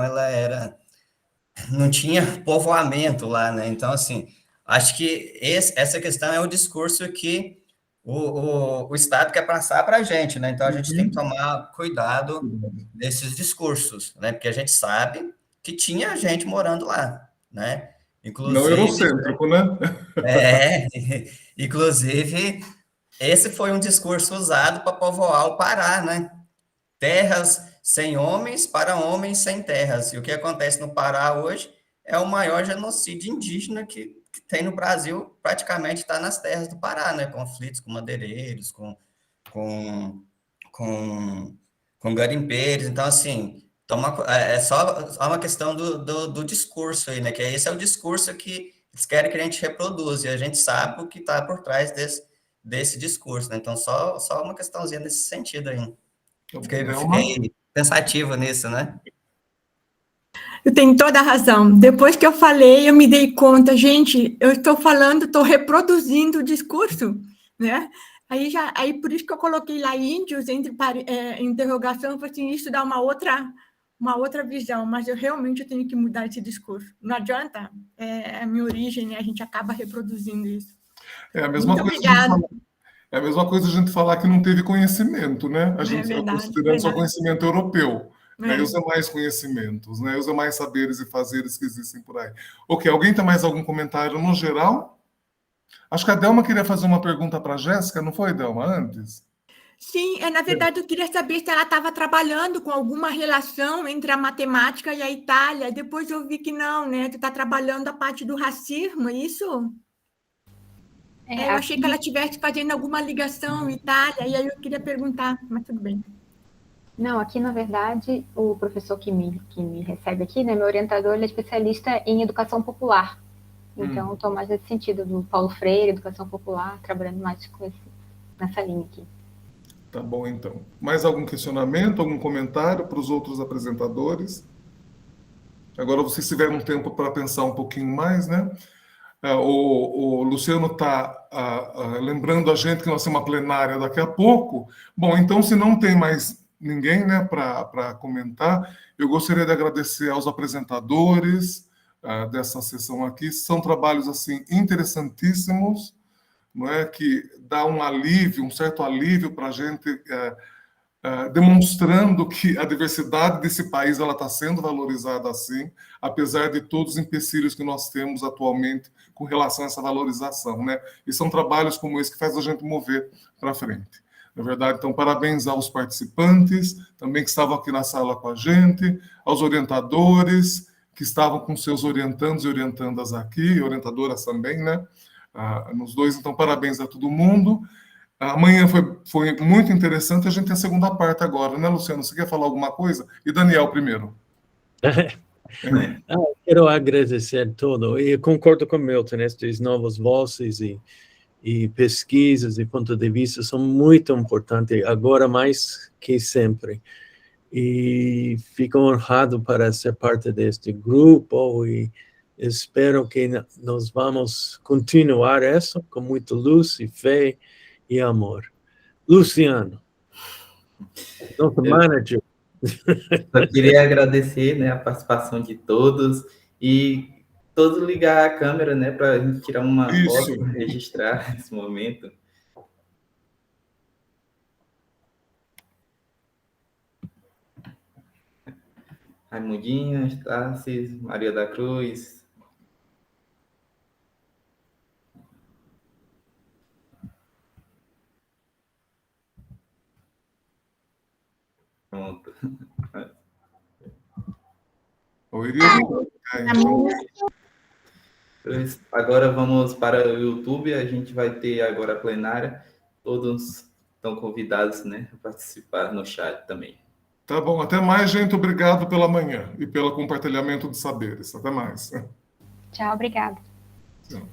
não tinha povoamento lá, né? Então, assim, acho que essa questão é o discurso que o Estado quer passar para a gente, né? Então, a gente tem que tomar cuidado desses discursos, né? Porque a gente sabe que tinha gente morando lá, né? Inclusive, não eurocêntrico, né? Inclusive, esse foi um discurso usado para povoar o Pará, né? Terras sem homens para homens sem terras. E o que acontece no Pará hoje é o maior genocídio indígena que tem no Brasil, praticamente está nas terras do Pará, né? Conflitos com madeireiros, com garimpeiros. Então, assim, é só uma questão do discurso aí, né? Que esse é o discurso que eles querem que a gente reproduza, e a gente sabe o que está por trás desse discurso, né? Então, só uma questãozinha nesse sentido aí. Fiquei pensativo nisso, né? Eu tenho toda a razão. Depois que eu falei, eu me dei conta, gente, eu estou falando, estou reproduzindo o discurso, né? Aí por isso que eu coloquei lá índios entre interrogação, para assim, isso dá uma outra visão, mas eu realmente tenho que mudar esse discurso. Não adianta, é a minha origem, né? A gente acaba reproduzindo isso. É a mesma Muito coisa. obrigada. É a mesma coisa a gente falar que não teve conhecimento, né? A gente verdade, considerando só conhecimento europeu. Né? E os demais conhecimentos, né? Os demais saberes e fazeres que existem por aí. Ok, alguém tem mais algum comentário no geral? Acho que a Delma queria fazer uma pergunta para a Jéssica, não foi, Delma, antes? Sim, na verdade eu queria saber se ela estava trabalhando com alguma relação entre a matemática e a Itália. Depois eu vi que não, né? Tu está trabalhando a parte do racismo, é isso? Eu achei que ela estivesse fazendo alguma ligação Itália, e aí eu queria perguntar, mas tudo bem. Não, aqui, na verdade, o professor que me recebe aqui, né, meu orientador, ele é especialista em educação popular. Então, estou mais nesse sentido, do Paulo Freire, educação popular, trabalhando mais nessa linha aqui. Tá bom, então. Mais algum questionamento, algum comentário para os outros apresentadores? Agora vocês tiveram um tempo para pensar um pouquinho mais, né? O Luciano está lembrando a gente que nós temos uma plenária daqui a pouco. Bom, então, se não tem mais ninguém, né, para comentar, eu gostaria de agradecer aos apresentadores dessa sessão aqui. São trabalhos assim interessantíssimos, não é, que dá um alívio, um certo alívio para a gente demonstrando que a diversidade desse país ela está sendo valorizada assim, apesar de todos os empecilhos que nós temos atualmente com relação a essa valorização, né? E são trabalhos como esse que faz a gente mover para frente. Na verdade, então, parabéns aos participantes, também que estavam aqui na sala com a gente, aos orientadores, que estavam com seus orientandos e orientandas aqui, orientadoras também, né? Nos dois, então, parabéns a todo mundo. Amanhã foi muito interessante, a gente tem a segunda parte agora, né, Luciano? Você quer falar alguma coisa? E Daniel primeiro. Quero agradecer tudo, e concordo com o Milton, estas novas vozes e pesquisas e pontos de vista são muito importantes, agora mais que sempre. E fico honrado para ser parte deste grupo e espero que nós vamos continuar isso com muita luz e fé e amor. Luciano, nosso manager. Eu queria agradecer, né, a participação de todos e todos ligar a câmera, né, para a gente tirar uma foto, registrar esse momento. Raimundinha, Estácio, Maria da Cruz. Pronto. Agora vamos para o YouTube, a gente vai ter agora a plenária, todos estão convidados, né, a participar no chat também. Tá bom, até mais, gente, obrigado pela manhã e pelo compartilhamento de saberes, até mais. Tchau, obrigada. Tchau.